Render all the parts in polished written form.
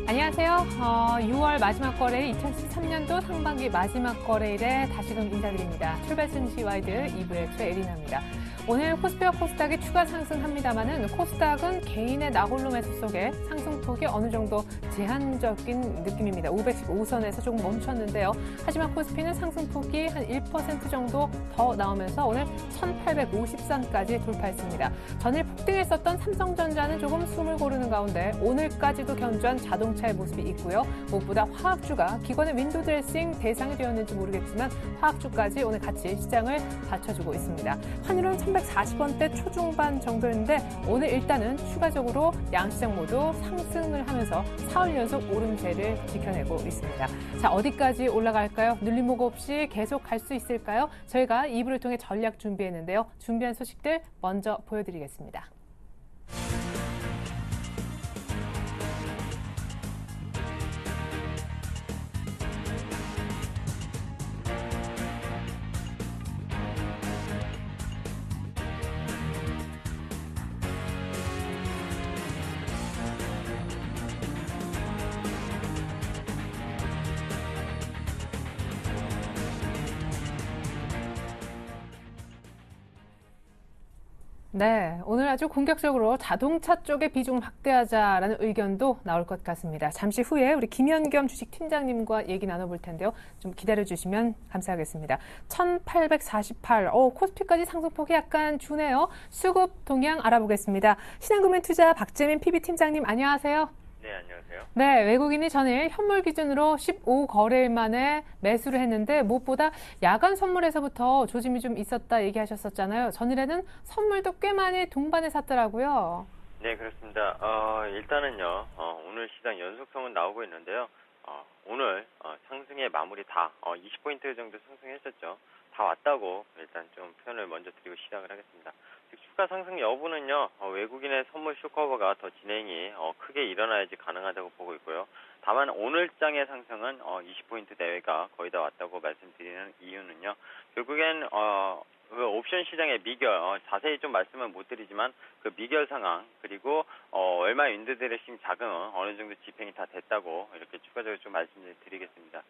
안녕하세요. 6월 마지막 거래일 2013년도 상반기 마지막 거래일에 다시금 인사드립니다. 출발 순시 와이드 2부의 최애리나입니다. 오늘 코스피와 코스닥이 추가 상승합니다만은 코스닥은 개인의 나홀로 매수 속에 상승폭이 어느 정도 제한적인 느낌입니다. 515선에서 조금 멈췄는데요. 하지만 코스피는 상승폭이 한 1% 정도 더 나오면서 오늘 1850선까지 돌파했습니다. 전일 폭등했었던 삼성전자는 조금 숨을 고르는 가운데 오늘까지도 견조한 자동차의 모습이 있고요. 무엇보다 화학주가 기관의 윈도우 드레싱 대상이 되었는지 모르겠지만 화학주까지 오늘 같이 시장을 받쳐주고 있습니다. 환율은 340원대 초중반 정도였는데 오늘 일단은 추가적으로 양시장 모두 상승을 하면서 사흘 연속 오름세를 지켜내고 있습니다. 자, 어디까지 올라갈까요? 눌림목 없이 계속 갈 수 있을까요? 저희가 2부를 통해 전략 준비했는데요. 준비한 소식들 먼저 보여드리겠습니다. 네, 오늘 아주 공격적으로 자동차 쪽의 비중을 확대하자라는 의견도 나올 것 같습니다. 잠시 후에 우리 김현겸 주식팀장님과 얘기 나눠볼 텐데요. 좀 기다려주시면 감사하겠습니다. 1848, 코스피까지 상승폭이 약간 주네요. 수급 동향 알아보겠습니다. 신한금융투자 박재민 PB팀장님 안녕하세요. 네, 안녕하세요. 네, 외국인이 전일 현물 기준으로 15거래일 만에 매수를 했는데 무엇보다 야간 선물에서부터 조짐이 좀 있었다 얘기하셨었잖아요. 전일에는 선물도 꽤 많이 동반해 샀더라고요. 네, 그렇습니다. 일단은요, 오늘 시장 연속성은 나오고 있는데요. 오늘 상승의 마무리 다 20포인트 정도 상승했었죠. 다 왔다고 일단 좀 표현을 먼저 드리고 시작을 하겠습니다. 주가 상승 여부는요, 외국인의 선물 쇼커버가 더 진행이 크게 일어나야지 가능하다고 보고 있고요. 다만 오늘장의 상승은 20포인트 내외가 거의 다 왔다고 말씀드리는 이유는요, 결국엔 그 옵션 시장의 미결, 자세히 좀 말씀은 못 드리지만 그 미결 상황, 그리고 얼마 윈드 드레싱 자금은 어느 정도 집행이 다 됐다고 이렇게 추가적으로 좀 말씀드리겠습니다.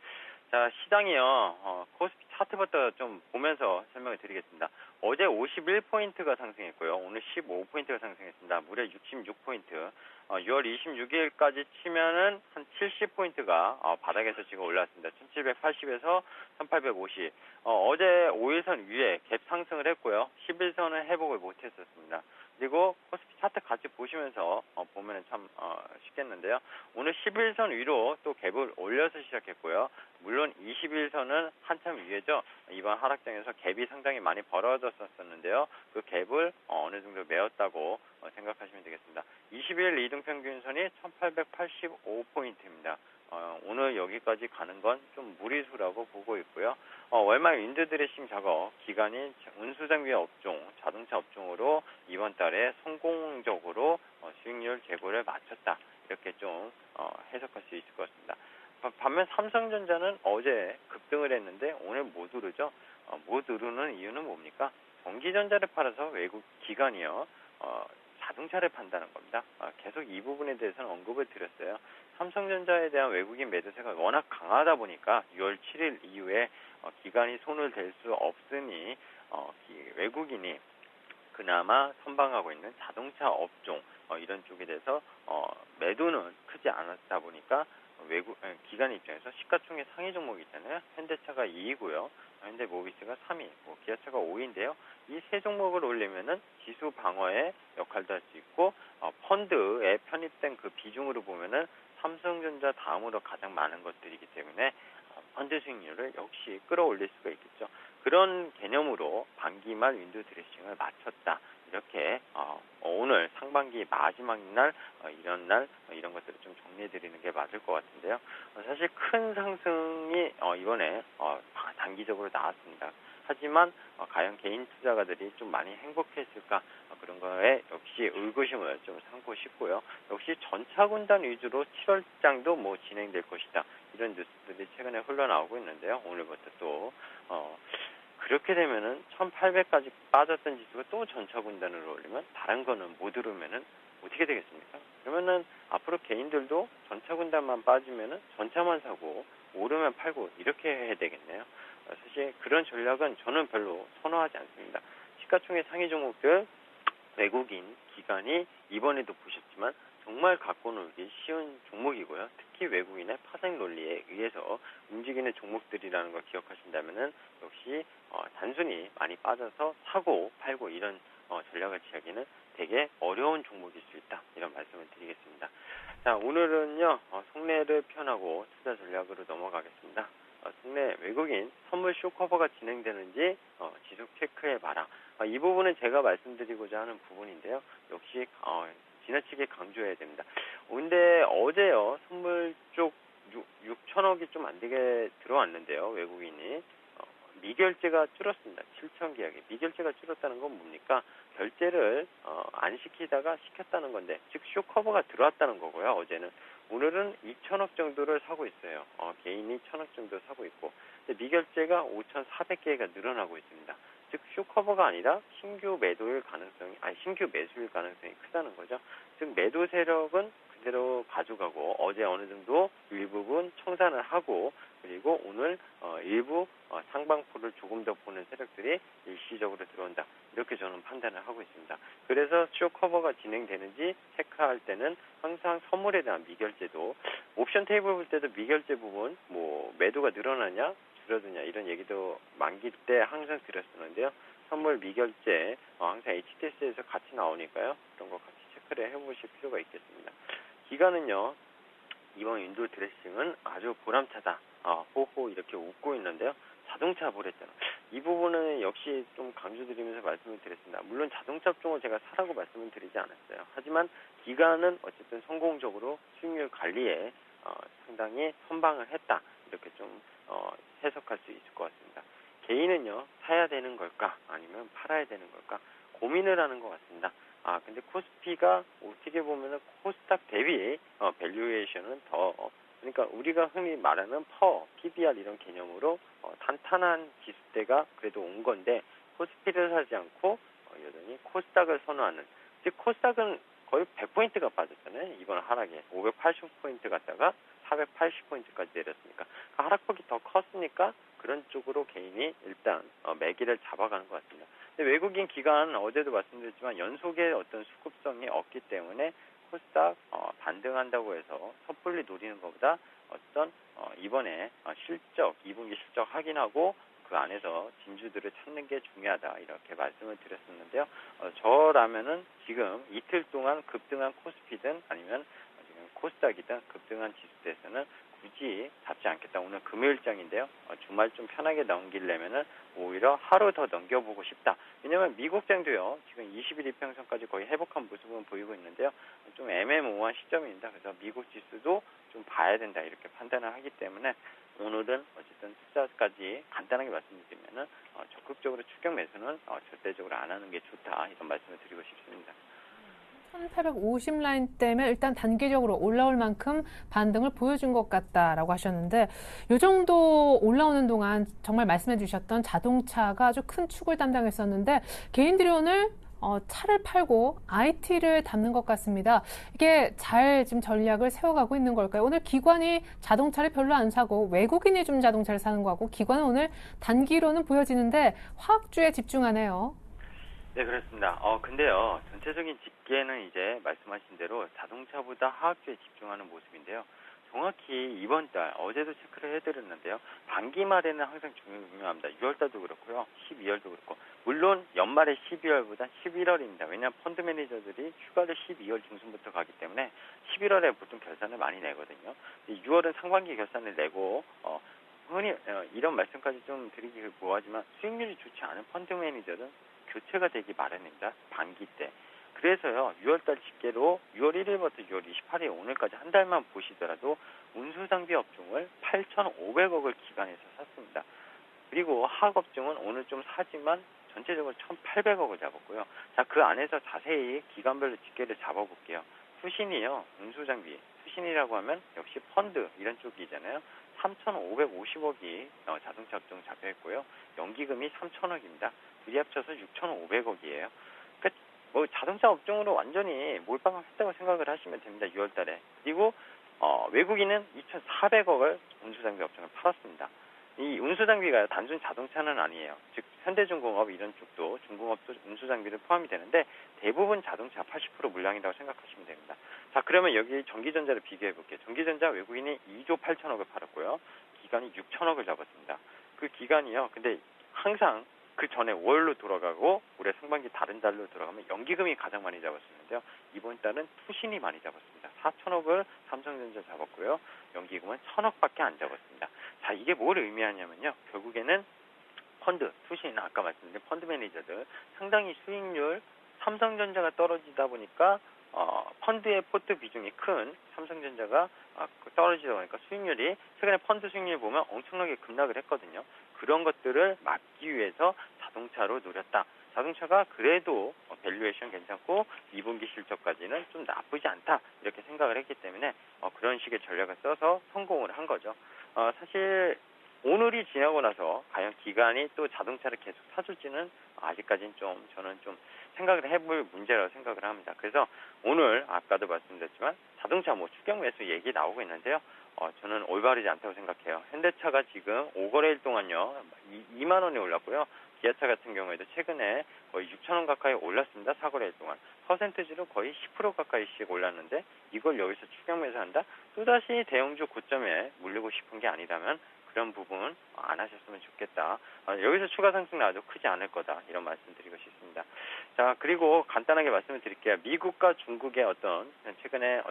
자, 시장이요, 코스피 차트부터 좀 보면서 설명을 드리겠습니다. 어제 51포인트가 상승했고요. 오늘 15포인트가 상승했습니다. 무려 66포인트. 6월 26일까지 치면은 한 70포인트가 바닥에서 지금 올랐습니다. 1780에서 1850. 어제 5일선 위에 갭 상승을 했고요. 11선은 회복을 못했었습니다. 그리고 코스피 차트 같이 보시면서 보면은 참 쉽겠는데요. 오늘 11선 위로 또 갭을 올려서 시작했고요. 물론 21선은 한참 위에죠. 이번 하락장에서 갭이 상당히 많이 벌어졌었는데요. 그 갭을 어느 정도 메웠다고 생각하시면 되겠습니다. 20일 이동평균선이 1885포인트입니다. 오늘 여기까지 가는 건 좀 무리수라고 보고 있고요. 월말 윈드 드레싱 작업 기간이 운수장비 업종, 자동차 업종으로 이번 달에 성공적으로 수익률 재고를 마쳤다. 이렇게 좀 해석할 수 있을 것 같습니다. 반면 삼성전자는 어제 급등을 했는데 오늘 못 오르죠. 못 오르는 이유는 뭡니까? 전기전자를 팔아서 외국 기관이요. 자동차를 판다는 겁니다. 계속 이 부분에 대해서는 언급을 드렸어요. 삼성전자에 대한 외국인 매도세가 워낙 강하다 보니까 6월 7일 이후에 기관이 손을 댈 수 없으니 외국인이 그나마 선방하고 있는 자동차 업종 이런 쪽에 대해서 매도는 크지 않았다 보니까 기관 입장에서 시가총액 상위 종목이 있잖아요. 현대차가 2위고요. 현대모비스가 3위, 기아차가 5위인데요. 이 세 종목을 올리면은 지수 방어의 역할도 할 수 있고 펀드에 편입된 그 비중으로 보면은 삼성전자 다음으로 가장 많은 것들이기 때문에 펀드 수익률을 역시 끌어올릴 수가 있겠죠. 그런 개념으로 반기 말 윈도우 드레싱을 마쳤다. 이렇게 오늘 상반기 마지막 날 이런 것들을 좀 정리해드리는 게 맞을 것 같은데요. 사실 큰 상승이 이번에 단기적으로 나왔습니다. 하지만 과연 개인 투자가들이 좀 많이 행복했을까 그런 거에 역시 의구심을 좀 삼고 싶고요. 역시 전차군단 위주로 7월장도 뭐 진행될 것이다. 이런 뉴스들이 최근에 흘러나오고 있는데요. 오늘부터 또 그렇게 되면은 1800까지 빠졌던 지수가 또 전차 군단으로 올리면 다른 거는 못 오르면은 어떻게 되겠습니까? 그러면은 앞으로 개인들도 전차 군단만 빠지면은 전차만 사고 오르면 팔고 이렇게 해야 되겠네요. 사실 그런 전략은 저는 별로 선호하지 않습니다. 시가총액 상위 종목들 외국인 기관이 이번에도 보셨지만 정말 갖고 놀기 쉬운 종목이고요. 특히 외국인의 파생 논리에 의해서 움직이는 종목들이라는 걸 기억하신다면은 역시 단순히 많이 빠져서 사고 팔고 이런 전략을 취하기는 되게 어려운 종목일 수 있다. 이런 말씀을 드리겠습니다. 자, 오늘은요 속내를 편하고 투자 전략으로 넘어가겠습니다. 국내 외국인 선물 쇼커버가 진행되는지 지속 체크해봐라. 이 부분은 제가 말씀드리고자 하는 부분인데요. 역시 지나치게 강조해야 됩니다. 근데 어제요 선물 쪽 6천억이 좀 안 되게 들어왔는데요. 외국인이 미결제가 줄었습니다. 7천 계약이 미결제가 줄었다는 건 뭡니까? 결제를 안 시키다가 시켰다는 건데 즉 쇼커버가 들어왔다는 거고요. 어제는 오늘은 2천억 정도를 사고 있어요. 개인이 1천억 정도 사고 있고 근데 미결제가 5,400개가 늘어나고 있습니다. 즉 쇼커버가 아니라 신규 매도일 가능성이 신규 매수일 가능성이 크다는 거죠. 즉 매도 세력은 그대로 가져가고 어제 어느 정도 일부분 청산을 하고 그리고 오늘 일부 상방포를 조금 더 보는 세력들이 일시적으로 들어온다. 이렇게 저는 판단을 하고 있습니다. 그래서 쇼커버가 진행되는지 체크할 때는 항상 선물에 대한 미결제도 옵션 테이블 볼 때도 미결제 부분 매도가 늘어나냐 줄어드냐 이런 얘기도 만기 때 항상 드렸었는데요. 선물 미결제 항상 HTS에서 같이 나오니까요. 그런 거 같이 체크를 해보실 필요가 있겠습니다. 기간은요. 이번 윈도우 드레싱은 아주 보람차다. 호호 이렇게 웃고 있는데요. 자동차 보랬잖아. 이 부분은 역시 좀 강조드리면서 말씀을 드렸습니다. 물론 자동차 업종을 제가 사라고 말씀을 드리지 않았어요. 하지만 기간은 어쨌든 성공적으로 수익률 관리에 상당히 선방을 했다. 이렇게 좀 해석할 수 있을 것 같습니다. 개인은요 사야 되는 걸까 아니면 팔아야 되는 걸까 고민을 하는 것 같습니다. 근데 코스피가 어떻게 보면은 코스닥 대비 밸류에이션은 더 그러니까 우리가 흔히 말하는 PBR 이런 개념으로 탄탄한 지수대가 그래도 온 건데 코스피를 사지 않고 여전히 코스닥을 선호하는 즉 코스닥은 거의 100포인트가 빠졌잖아요. 이번 하락에 580포인트 갔다가 480포인트까지 내렸으니까 하락폭이 더 컸으니까 그런 쪽으로 개인이 일단 매기를 잡아가는 것 같습니다. 근데 외국인 기관 어제도 말씀드렸지만 연속의 어떤 수급성이 없기 때문에 코스닥 반등한다고 해서 섣불리 노리는 것보다 어떤 이번에 실적 2분기 실적 확인하고 그 안에서 진주들을 찾는 게 중요하다 이렇게 말씀을 드렸었는데요. 저라면은 지금 이틀 동안 급등한 코스피든 아니면 지금 코스닥이든 급등한 지수대에서는 굳이 잡지 않겠다. 오늘 금요일장인데요. 주말 좀 편하게 넘기려면은 오히려 하루 더 넘겨보고 싶다. 왜냐면 미국장도요. 지금 20일 이평선까지 거의 회복한 모습은 보이고 있는데요. 좀 애매모호한 시점입니다. 그래서 미국 지수도 좀 봐야 된다. 이렇게 판단을 하기 때문에 오늘은 어쨌든 투자까지 간단하게 말씀드리면은 적극적으로 추격 매수는 절대적으로 안 하는 게 좋다. 이런 말씀을 드리고 싶습니다. 1850 라인 때문에 일단 단기적으로 올라올 만큼 반등을 보여준 것 같다라고 하셨는데 이 정도 올라오는 동안 정말 말씀해 주셨던 자동차가 아주 큰 축을 담당했었는데 개인들이 오늘 차를 팔고 IT를 담는 것 같습니다. 이게 잘 지금 전략을 세워가고 있는 걸까요? 오늘 기관이 자동차를 별로 안 사고 외국인이 좀 자동차를 사는 것 같고 기관은 오늘 단기로는 보여지는데 화학주에 집중하네요. 네, 그렇습니다. 근데요, 전체적인 집계는 이제 말씀하신 대로 자동차보다 화학주에 집중하는 모습인데요. 정확히 이번 달, 어제도 체크를 해드렸는데요. 반기 말에는 항상 중요합니다. 6월달도 그렇고요. 12월도 그렇고. 물론 연말에 12월보다 11월입니다. 왜냐하면 펀드 매니저들이 휴가를 12월 중순부터 가기 때문에 11월에 보통 결산을 많이 내거든요. 6월은 상반기 결산을 내고, 흔히 이런 말씀까지 좀 드리기 뭐하지만 수익률이 좋지 않은 펀드 매니저는 교체가 되기 마련입니다. 반기 때. 그래서요. 6월달 집계로 6월 1일부터 6월 28일 오늘까지 한 달만 보시더라도 운수장비 업종을 8,500억을 기관에서 샀습니다. 그리고 화학업종은 오늘 좀 사지만 전체적으로 1,800억을 잡았고요. 자, 그 안에서 자세히 기관별로 집계를 잡아볼게요. 수신이요. 운수장비 투신이라고 하면 역시 펀드 이런 쪽이잖아요. 3,550억이 자동차 업종 잡혀 있고요. 연기금이 3,000억입니다. 둘이 합쳐서 6,500억이에요. 그러니까 뭐 자동차 업종으로 완전히 몰빵했다고 생각을 하시면 됩니다. 6월 달에. 그리고 외국인은 2,400억을 운수장비 업종을 팔았습니다. 이 운수장비가 단순 자동차는 아니에요. 즉 현대중공업 이런 쪽도 중공업도 운수장비도 포함이 되는데 대부분 자동차 80% 물량이라고 생각하시면 됩니다. 자, 그러면 여기 전기전자를 비교해 볼게요. 전기전자 외국인이 2조 8천억을 팔았고요. 기간이 6천억을 잡았습니다. 그 기간이요. 근데 항상 그 전에 월로 돌아가고 올해 상반기 다른 달로 돌아가면 연기금이 가장 많이 잡았었는데요. 이번 달은 투신이 많이 잡았습니다. 4천억을 삼성전자 잡았고요. 연기금은 1,000억밖에 안 잡았습니다. 자, 이게 뭘 의미하냐면요. 결국에는 펀드, 투신, 아까 말씀드린 펀드 매니저들 상당히 수익률, 삼성전자가 떨어지다 보니까 펀드의 포트 비중이 큰 삼성전자가 떨어지다 보니까 수익률이 최근에 펀드 수익률 보면 엄청나게 급락을 했거든요. 그런 것들을 막기 위해서 자동차로 노렸다. 자동차가 그래도 밸류에이션 괜찮고 2분기 실적까지는 좀 나쁘지 않다 이렇게 생각을 했기 때문에 그런 식의 전략을 써서 성공을 한 거죠. 사실 오늘이 지나고 나서 과연 기관이 또 자동차를 계속 사줄지는 아직까지는 저는 좀 생각을 해볼 문제라고 생각을 합니다. 그래서 오늘 아까도 말씀드렸지만 자동차 추경 매수 얘기 나오고 있는데요. 저는 올바르지 않다고 생각해요. 현대차가 지금 5거래일 동안요 2만 원이 올랐고요. 기아차 같은 경우에도 최근에 거의 6천 원 가까이 올랐습니다. 4거래일 동안. 퍼센트지로 거의 10% 가까이씩 올랐는데 이걸 여기서 추경 매수한다? 또다시 대형주 고점에 물리고 싶은 게 아니라면 그런 부분 안 하셨으면 좋겠다. 여기서 추가 상승 나와도 크지 않을 거다. 이런 말씀드리고 싶습니다. 자, 그리고 간단하게 말씀을 드릴게요. 미국과 중국의 최근에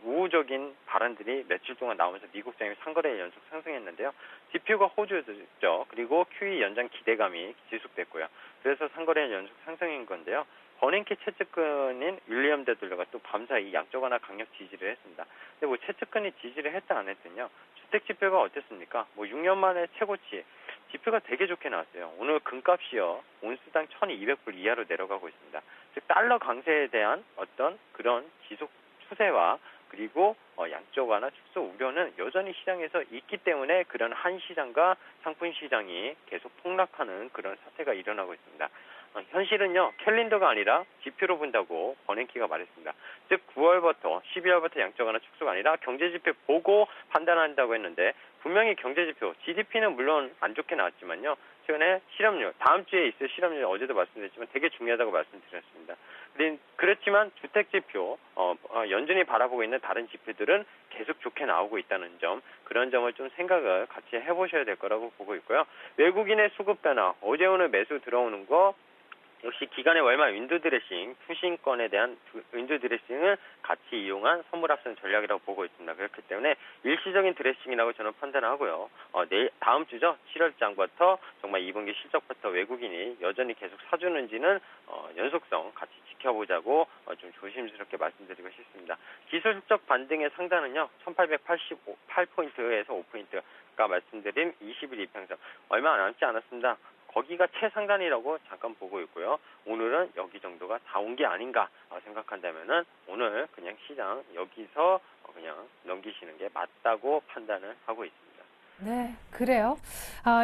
우호적인 발언들이 며칠 동안 나오면서 미국 장이 3거래일 연속 상승했는데요. 지표가 호주였죠. 그리고 QE 연장 기대감이 지속됐고요. 그래서 3거래일 연속 상승인 건데요. 버냉키 최측근인 윌리엄 데들러가 또 밤사이 양적 완화 강력 지지를 했습니다. 근데 최측근이 지지를 했다 안 했더니요. 주택 지표가 어땠습니까? 6년 만에 최고치 지표가 되게 좋게 나왔어요. 오늘 금값이요. 온수당 1,200불 이하로 내려가고 있습니다. 즉 달러 강세에 대한 그런 지속 추세와 그리고 양적 완화 축소 우려는 여전히 시장에서 있기 때문에 그런 한 시장과 상품 시장이 계속 폭락하는 그런 사태가 일어나고 있습니다. 현실은요, 캘린더가 아니라 지표로 본다고 버냉키가 말했습니다. 즉 9월부터 12월부터 양적 완화 축소가 아니라 경제 지표 보고 판단한다고 했는데 분명히 경제 지표, GDP는 물론 안 좋게 나왔지만요. 최근에 실업률, 다음 주에 있을 실업률 어제도 말씀드렸지만 되게 중요하다고 말씀드렸습니다. 그렇지만 주택 지표, 연준이 바라보고 있는 다른 지표들은 계속 좋게 나오고 있다는 점, 그런 점을 좀 생각을 같이 해보셔야 될 거라고 보고 있고요. 외국인의 수급 변화, 어제 오늘 매수 들어오는 거 역시 기간의 월말 윈도 드레싱, 투신권에 대한 윈도 드레싱을 같이 이용한 선물 합산 전략이라고 보고 있습니다. 그렇기 때문에 일시적인 드레싱이라고 저는 판단하고요. 다음 주죠. 7월장부터 정말 2분기 실적부터 외국인이 여전히 계속 사주는지는 연속성 같이 지켜보자고 좀 조심스럽게 말씀드리고 싶습니다. 기술적 반등의 상단은요. 1888포인트에서 5포인트. 아까 말씀드린 20일 이평선 얼마 남지 않았습니다. 거기가 최상단이라고 잠깐 보고 있고요. 오늘은 여기 정도가 다 온 게 아닌가 생각한다면은 오늘 그냥 시장 여기서 그냥 넘기시는 게 맞다고 판단을 하고 있습니다. 네, 그래요.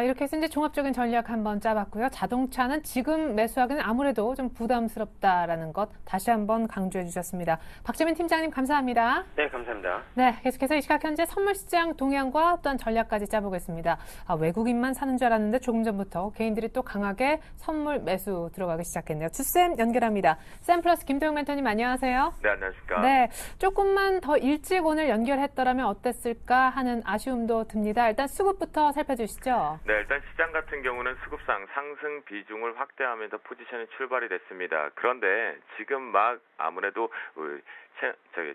이렇게 해서 이제 종합적인 전략 한번 짜봤고요. 자동차는 지금 매수하기는 아무래도 좀 부담스럽다라는 것 다시 한번 강조해 주셨습니다. 박재민 팀장님 감사합니다. 네, 감사합니다. 네, 계속해서 이 시각 현재 선물시장 동향과 어떤 전략까지 짜보겠습니다. 외국인만 사는 줄 알았는데 조금 전부터 개인들이 또 강하게 선물 매수 들어가기 시작했네요. 주쌤 연결합니다. 쌤 플러스 김도영 멘토님 안녕하세요. 네, 안녕하십니까. 네, 조금만 더 일찍 오늘 연결했더라면 어땠을까 하는 아쉬움도 듭니다. 일단 수급부터 살펴주시죠. 네, 일단 시장 같은 경우는 수급상 상승 비중을 확대하면서 포지션이 출발이 됐습니다. 그런데 지금 막 아무래도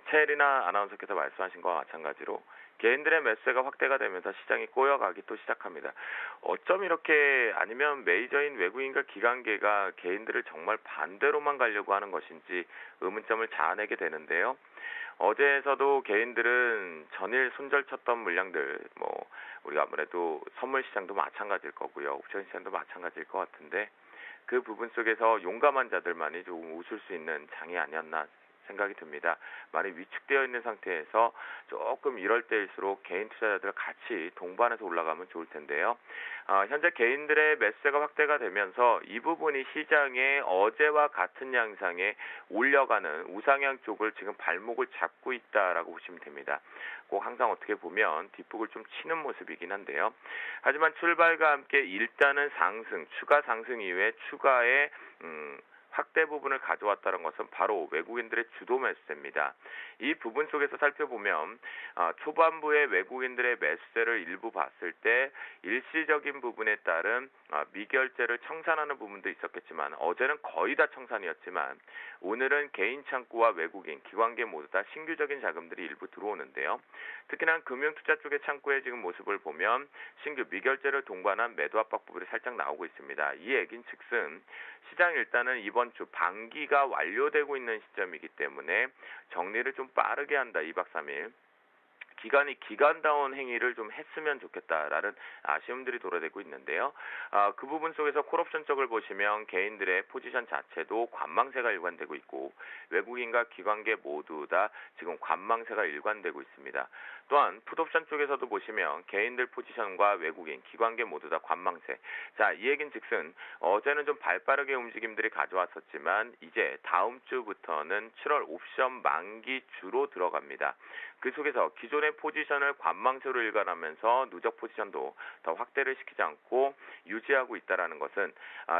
최혜리나 아나운서께서 말씀하신 것과 마찬가지로 개인들의 매수세가 확대가 되면서 시장이 꼬여가기 또 시작합니다. 어쩜 이렇게 아니면 메이저인 외국인과 기관계가 개인들을 정말 반대로만 가려고 하는 것인지 의문점을 자아내게 되는데요. 어제에서도 개인들은 전일 손절쳤던 물량들, 우리가 아무래도 선물 시장도 마찬가지일 거고요. 옵션 시장도 마찬가지일 것 같은데 그 부분 속에서 용감한 자들만이 좀 웃을 수 있는 장이 아니었나 생각이 듭니다. 많이 위축되어 있는 상태에서 조금 이럴 때일수록 개인 투자자들 같이 동반해서 올라가면 좋을 텐데요. 현재 개인들의 매수세가 확대가 되면서 이 부분이 시장에 어제와 같은 양상에 올려가는 우상향 쪽을 지금 발목을 잡고 있다라고 보시면 됩니다. 꼭 항상 어떻게 보면 뒷북을 좀 치는 모습이긴 한데요. 하지만 출발과 함께 일단은 상승, 추가 상승 이후에 추가의 확대 부분을 가져왔다는 것은 바로 외국인들의 주도 매수세입니다. 이 부분 속에서 살펴보면 초반부에 외국인들의 매수세를 일부 봤을 때 일시적인 부분에 따른 미결제를 청산하는 부분도 있었겠지만 어제는 거의 다 청산이었지만 오늘은 개인 창구와 외국인, 기관계 모두 다 신규적인 자금들이 일부 들어오는데요. 특히나 금융투자 쪽의 창구의 지금 모습을 보면 신규 미결제를 동반한 매도 압박 부분이 살짝 나오고 있습니다. 이 얘긴 즉슨 시장 일단은 이번 주 반기가 완료되고 있는 시점이기 때문에 정리를 좀 빠르게 한다. 2박 3일. 기간이 기간다운 행위를 좀 했으면 좋겠다라는 아쉬움들이 돌아되고 있는데요. 그 부분 속에서 콜옵션 쪽을 보시면 개인들의 포지션 자체도 관망세가 일관되고 있고 외국인과 기관계 모두 다 지금 관망세가 일관되고 있습니다. 또한 풋옵션 쪽에서도 보시면 개인들 포지션과 외국인, 기관계 모두 다 관망세. 자, 이 얘기는 즉슨 어제는 좀 발빠르게 움직임들이 가져왔었지만 이제 다음 주부터는 7월 옵션 만기 주로 들어갑니다. 그 속에서 기존의 포지션을 관망세로 일관하면서 누적 포지션도 더 확대를 시키지 않고 유지하고 있다는 것은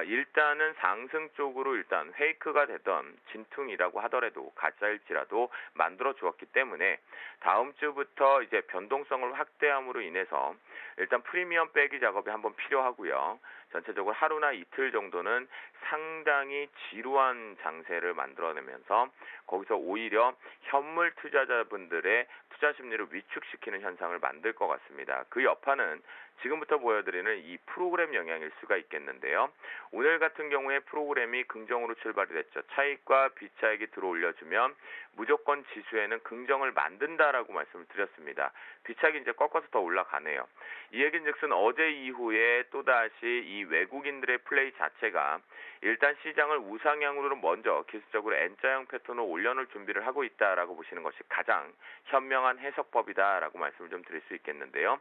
일단은 상승 쪽으로 일단 페이크가 되던 진퉁이라고 하더라도 가짜일지라도 만들어 주었기 때문에 다음 주부터 이제 변동성을 확대함으로 인해서 일단 프리미엄 빼기 작업이 한번 필요하고요. 전체적으로 하루나 이틀 정도는 상당히 지루한 장세를 만들어내면서 거기서 오히려 현물 투자자분들의 투자 심리를 위축시키는 현상을 만들 것 같습니다. 그 여파는 지금부터 보여드리는 이 프로그램 영향일 수가 있겠는데요. 오늘 같은 경우에 프로그램이 긍정으로 출발이 됐죠. 차익과 비차익이 들어올려주면 무조건 지수에는 긍정을 만든다라고 말씀을 드렸습니다. 비차익이 이제 꺾어서 더 올라가네요. 이 얘기는 즉슨 어제 이후에 또다시 이 외국인들의 플레이 자체가 일단 시장을 우상향으로 먼저 기술적으로 N자형 패턴으로 올려놓을 준비를 하고 있다라고 보시는 것이 가장 현명한 해석법이다라고 말씀을 좀 드릴 수 있겠는데요.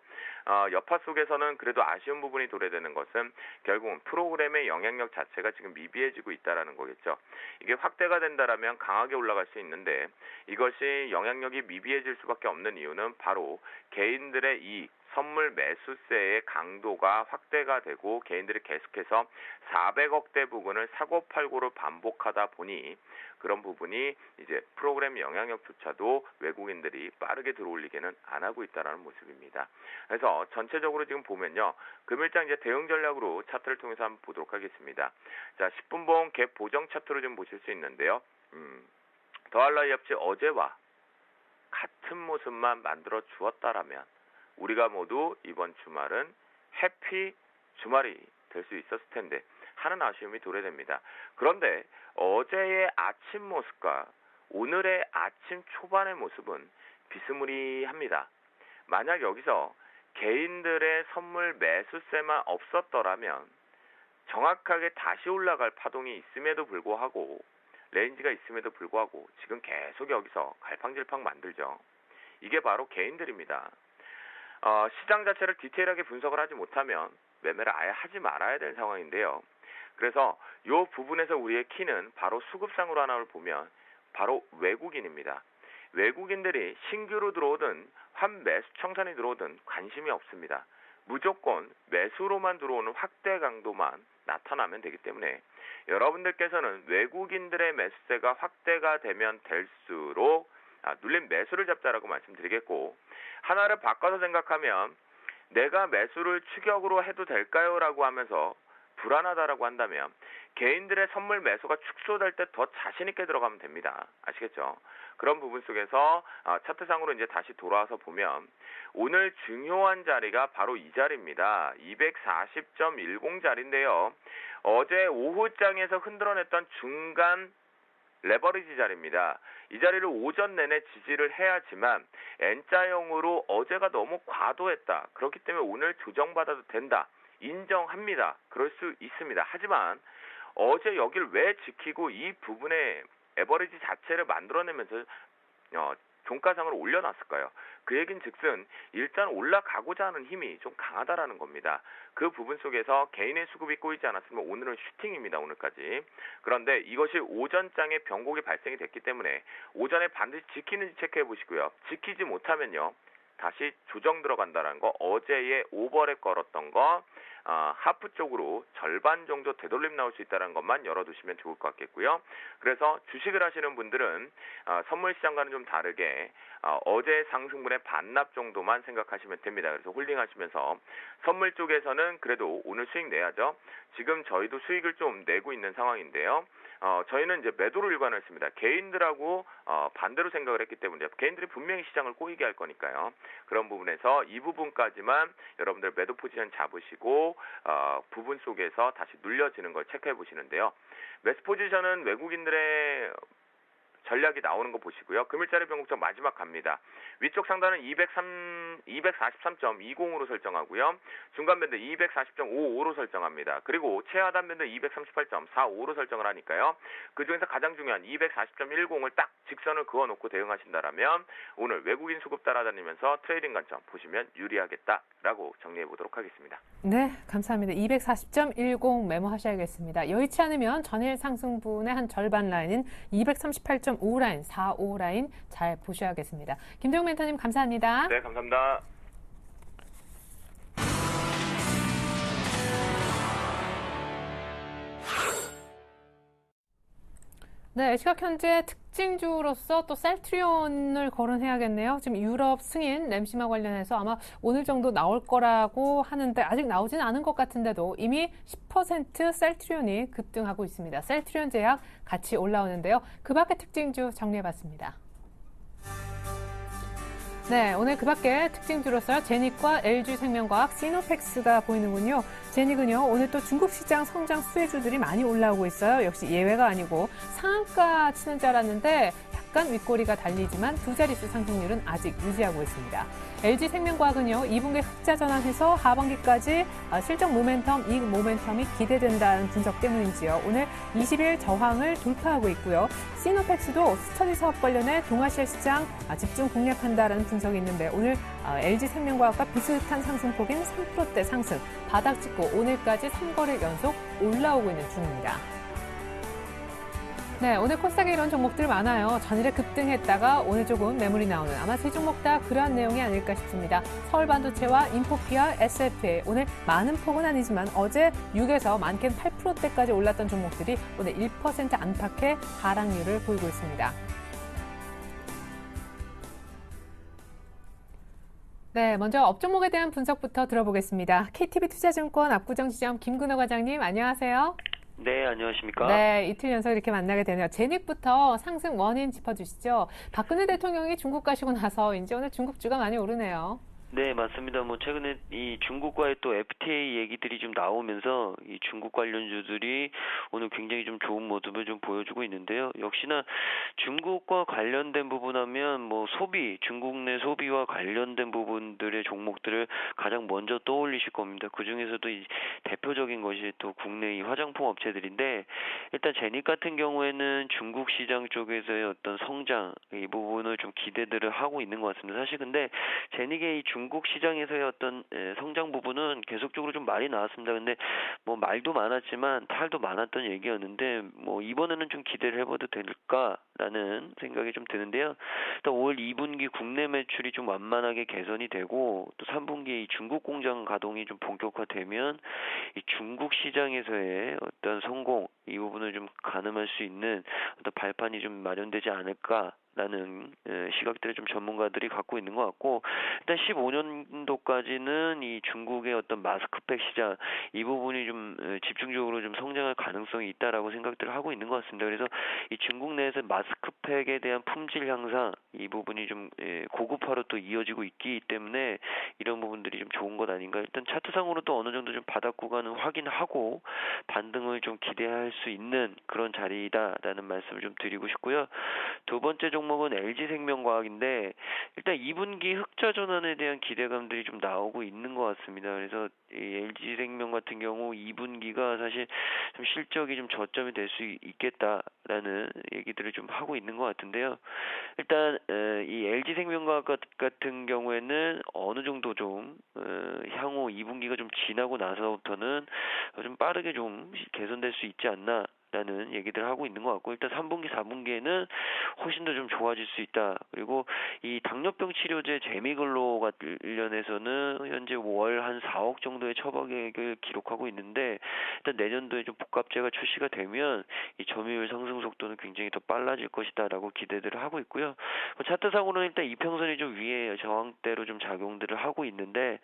여파 속에서는 그래도 아쉬운 부분이 도래되는 것은 결국은 프로그램의 영향력 자체가 지금 미비해지고 있다라는 거겠죠. 이게 확대가 된다라면 강하게 올라갈 수 있는데 이것이 영향력이 미비해질 수밖에 없는 이유는 바로 개인들의 이 선물 매수세의 강도가 확대가 되고 개인들이 계속해서 400억대 부근을 사고팔고를 반복하다 보니 그런 부분이 이제 프로그램 영향력조차도 외국인들이 빠르게 들어올리기는 안 하고 있다는 모습입니다. 그래서 전체적으로 지금 보면요. 금일장 이제 대응 전략으로 차트를 통해서 한번 보도록 하겠습니다. 자, 10분봉 갭 보정 차트로 좀 보실 수 있는데요. 더할 나위 없이 어제와 같은 모습만 만들어 주었다라면 우리가 모두 이번 주말은 해피 주말이 될 수 있었을 텐데 하는 아쉬움이 도래됩니다. 그런데 어제의 아침 모습과 오늘의 아침 초반의 모습은 비스무리합니다. 만약 여기서 개인들의 선물 매수세만 없었더라면 정확하게 다시 올라갈 파동이 있음에도 불구하고 레인지가 있음에도 불구하고 지금 계속 여기서 갈팡질팡 만들죠. 이게 바로 개인들입니다. 시장 자체를 디테일하게 분석을 하지 못하면 매매를 아예 하지 말아야 되는 상황인데요. 그래서 이 부분에서 우리의 키는 바로 수급상으로 하나를 보면 바로 외국인입니다. 외국인들이 신규로 들어오든 환매수 청산이 들어오든 관심이 없습니다. 무조건 매수로만 들어오는 확대 강도만 나타나면 되기 때문에 여러분들께서는 외국인들의 매수세가 확대가 되면 될수록 눌린 매수를 잡자라고 말씀드리겠고 하나를 바꿔서 생각하면 내가 매수를 추격으로 해도 될까요? 라고 하면서 불안하다라고 한다면 개인들의 선물 매수가 축소될 때 더 자신 있게 들어가면 됩니다. 아시겠죠? 그런 부분 속에서 차트상으로 이제 다시 돌아와서 보면 오늘 중요한 자리가 바로 이 자리입니다. 240.10 자리인데요. 어제 오후장에서 흔들어냈던 중간 레버리지 자리입니다. 이 자리를 오전 내내 지지를 해야지만 N자형으로 어제가 너무 과도했다. 그렇기 때문에 오늘 조정받아도 된다. 인정합니다. 그럴 수 있습니다. 하지만 어제 여길 왜 지키고 이 부분에 에버리지 자체를 만들어내면서 종가상을 올려놨을까요? 그 얘긴 즉슨 일단 올라가고자 하는 힘이 좀 강하다라는 겁니다. 그 부분 속에서 개인의 수급이 꼬이지 않았으면 오늘은 슈팅입니다. 오늘까지. 그런데 이것이 오전장에 변곡이 발생이 됐기 때문에 오전에 반드시 지키는지 체크해 보시고요. 지키지 못하면요. 다시 조정 들어간다는 거, 어제의 오버에 걸었던 거 하프 쪽으로 절반 정도 되돌림 나올 수 있다는 것만 열어두시면 좋을 것 같겠고요. 그래서 주식을 하시는 분들은 선물 시장과는 좀 다르게 어제 상승분의 반납 정도만 생각하시면 됩니다. 그래서 홀딩 하시면서 선물 쪽에서는 그래도 오늘 수익 내야죠. 지금 저희도 수익을 좀 내고 있는 상황인데요. 저희는 이제 매도를 일관했습니다. 개인들하고 반대로 생각을 했기 때문에 개인들이 분명히 시장을 꼬이게 할 거니까요. 그런 부분에서 이 부분까지만 여러분들 매도 포지션 잡으시고 부분 속에서 다시 눌려지는 걸 체크해 보시는데요. 매수 포지션은 외국인들의 전략이 나오는 거 보시고요. 금일자리 변곡점 마지막 갑니다. 위쪽 상단은 243.20으로 설정하고요. 중간 밴드 240.55로 설정합니다. 그리고 최하단 밴드 238.45로 설정을 하니까요. 그중에서 가장 중요한 240.10을 딱 직선을 그어놓고 대응하신다라면 오늘 외국인 수급 따라다니면서 트레이딩 관점 보시면 유리하겠다라고 정리해 보도록 하겠습니다. 네, 감사합니다. 240.10 메모하셔야겠습니다. 여의치 않으면 전일 상승분의 한 절반 라인인 238.5 라인, 45 라인 잘 보셔야겠습니다. 김대웅 멘토님 감사합니다. 네, 감사합니다. 네, 시각 현재 특징주로서 또 셀트리온을 거론해야겠네요. 지금 유럽 승인 램시마 관련해서 아마 오늘 정도 나올 거라고 하는데 아직 나오진 않은 것 같은데도 이미 10% 셀트리온이 급등하고 있습니다. 셀트리온 제약 같이 올라오는데요. 그 밖의 특징주 정리해봤습니다. 네, 오늘 그 밖에 특징주로서 제닉과 LG생명과학, 시노펙스가 보이는군요. 제닉은요, 오늘 또 중국 시장 성장 수혜주들이 많이 올라오고 있어요. 역시 예외가 아니고 상한가 치는 줄 알았는데 약간 윗꼬리가 달리지만 두 자릿수 상승률은 아직 유지하고 있습니다. LG생명과학은요, 2분기 흑자 전환해서 하반기까지 실적 모멘텀, 이익 모멘텀이 기대된다는 분석 때문인지요. 오늘 20일 저항을 돌파하고 있고요. 시노펙스도 스터디 사업 관련해 동아시아 시장 집중 공략한다는 분석이 있는데 오늘 LG생명과학과 비슷한 상승폭인 3%대 상승, 바닥 찍고 오늘까지 3거래 연속 올라오고 있는 중입니다. 네, 오늘 코스닥에 이런 종목들 많아요. 전일에 급등했다가 오늘 조금 매물이 나오는 아마 세 종목 다 그러한 내용이 아닐까 싶습니다. 서울반도체와 인포피아, SFA 오늘 많은 폭은 아니지만 어제 6에서 많게는 8%대까지 올랐던 종목들이 오늘 1% 안팎의 하락률을 보이고 있습니다. 네, 먼저 업종목에 대한 분석부터 들어보겠습니다. KTB 투자증권 압구정지점 김근호 과장님 안녕하세요. 네, 안녕하십니까? 네, 이틀 연속 이렇게 만나게 되네요. 제닉부터 상승 원인 짚어주시죠. 박근혜 대통령이 중국 가시고 나서 이제 오늘 중국주가 많이 오르네요. 네, 맞습니다. 최근에 이 중국과의 또 FTA 얘기들이 좀 나오면서 이 중국 관련주들이 오늘 굉장히 좀 좋은 모습을 좀 보여주고 있는데요. 역시나 중국과 관련된 부분 하면 소비, 중국 내 소비와 관련된 부분들의 종목들을 가장 먼저 떠올리실 겁니다. 그 중에서도 이 대표적인 것이 또 국내 이 화장품 업체들인데 일단 제닉 같은 경우에는 중국 시장 쪽에서의 어떤 성장 이 부분을 좀 기대들을 하고 있는 것 같습니다. 사실 근데 제닉의 이 중국 시장에서의 어떤 성장 부분은 계속적으로 좀 말이 나왔습니다. 근데 말도 많았지만 탈도 많았던 얘기였는데 이번에는 좀 기대를 해봐도 될까라는 생각이 좀 드는데요. 또 5월 2분기 국내 매출이 좀 완만하게 개선이 되고 또 3분기에 이 중국 공장 가동이 좀 본격화되면 이 중국 시장에서의 어떤 성공 이 부분을 좀 가늠할 수 있는 어떤 발판이 좀 마련되지 않을까. 라는 시각들을 좀 전문가들이 갖고 있는 것 같고 일단 15년도까지는 이 중국의 어떤 마스크팩 시장 이 부분이 좀 집중적으로 좀 성장할 가능성이 있다라고 생각들을 하고 있는 것 같습니다. 그래서 이 중국 내에서 마스크팩에 대한 품질 향상 이 부분이 좀 고급화로 또 이어지고 있기 때문에 이런 부분들이 좀 좋은 것 아닌가. 일단 차트상으로도 어느 정도 좀 바닥 구간은 확인하고 반등을 좀 기대할 수 있는 그런 자리다라는 말씀을 좀 드리고 싶고요. 두 번째 종목 종목은 LG생명과학인데 일단 2분기 흑자 전환에 대한 기대감들이 좀 나오고 있는 것 같습니다. 그래서 이 LG생명 같은 경우 2분기가 사실 좀 실적이 좀 저점이 될 수 있겠다라는 얘기들을 좀 하고 있는 것 같은데요. 일단 이 LG생명과학 같은 경우에는 어느 정도 좀 향후 2분기가 좀 지나고 나서부터는 좀 빠르게 좀 개선될 수 있지 않나 라는 얘기들 하고 있는 것 같고, 일단 3분기, 4분기에는 훨씬 더 좀 좋아질 수 있다. 그리고 이 당뇨병 치료제 재미글로 관련해서는 현재 월 한 4억 정도의 처방액을 기록하고 있는데, 일단 내년도에 좀 복합제가 출시가 되면 이 점유율 상승 속도는 굉장히 더 빨라질 것이다라고 기대들을 하고 있고요. 차트상으로는 일단 이평선이 좀 위에 저항대로 좀 작용들을 하고 있는데,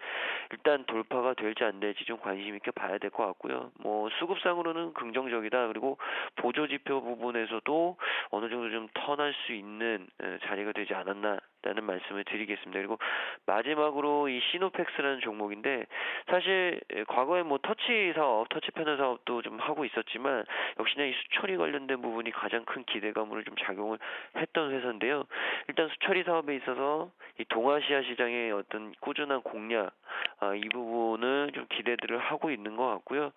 일단 돌파가 될지 안 될지 좀 관심 있게 봐야 될 것 같고요. 뭐 수급상으로는 긍정적이다. 그리고 보조지표 부분에서도 어느 정도 좀 턴할 수 있는 자리가 되지 않았나라는 말씀을 드리겠습니다. 그리고 마지막으로 이 시노펙스라는 종목인데, 사실 과거에 뭐 터치 사업, 터치 패널 사업도 좀 하고 있었지만 역시나 이 수처리 관련된 부분이 가장 큰 기대감으로 좀 작용을 했던 회사인데요. 일단 수처리 사업에 있어서 이 동아시아 시장의 어떤 꾸준한 공략, 이 부분을 좀 기대들을 하고 있는 것 같고요.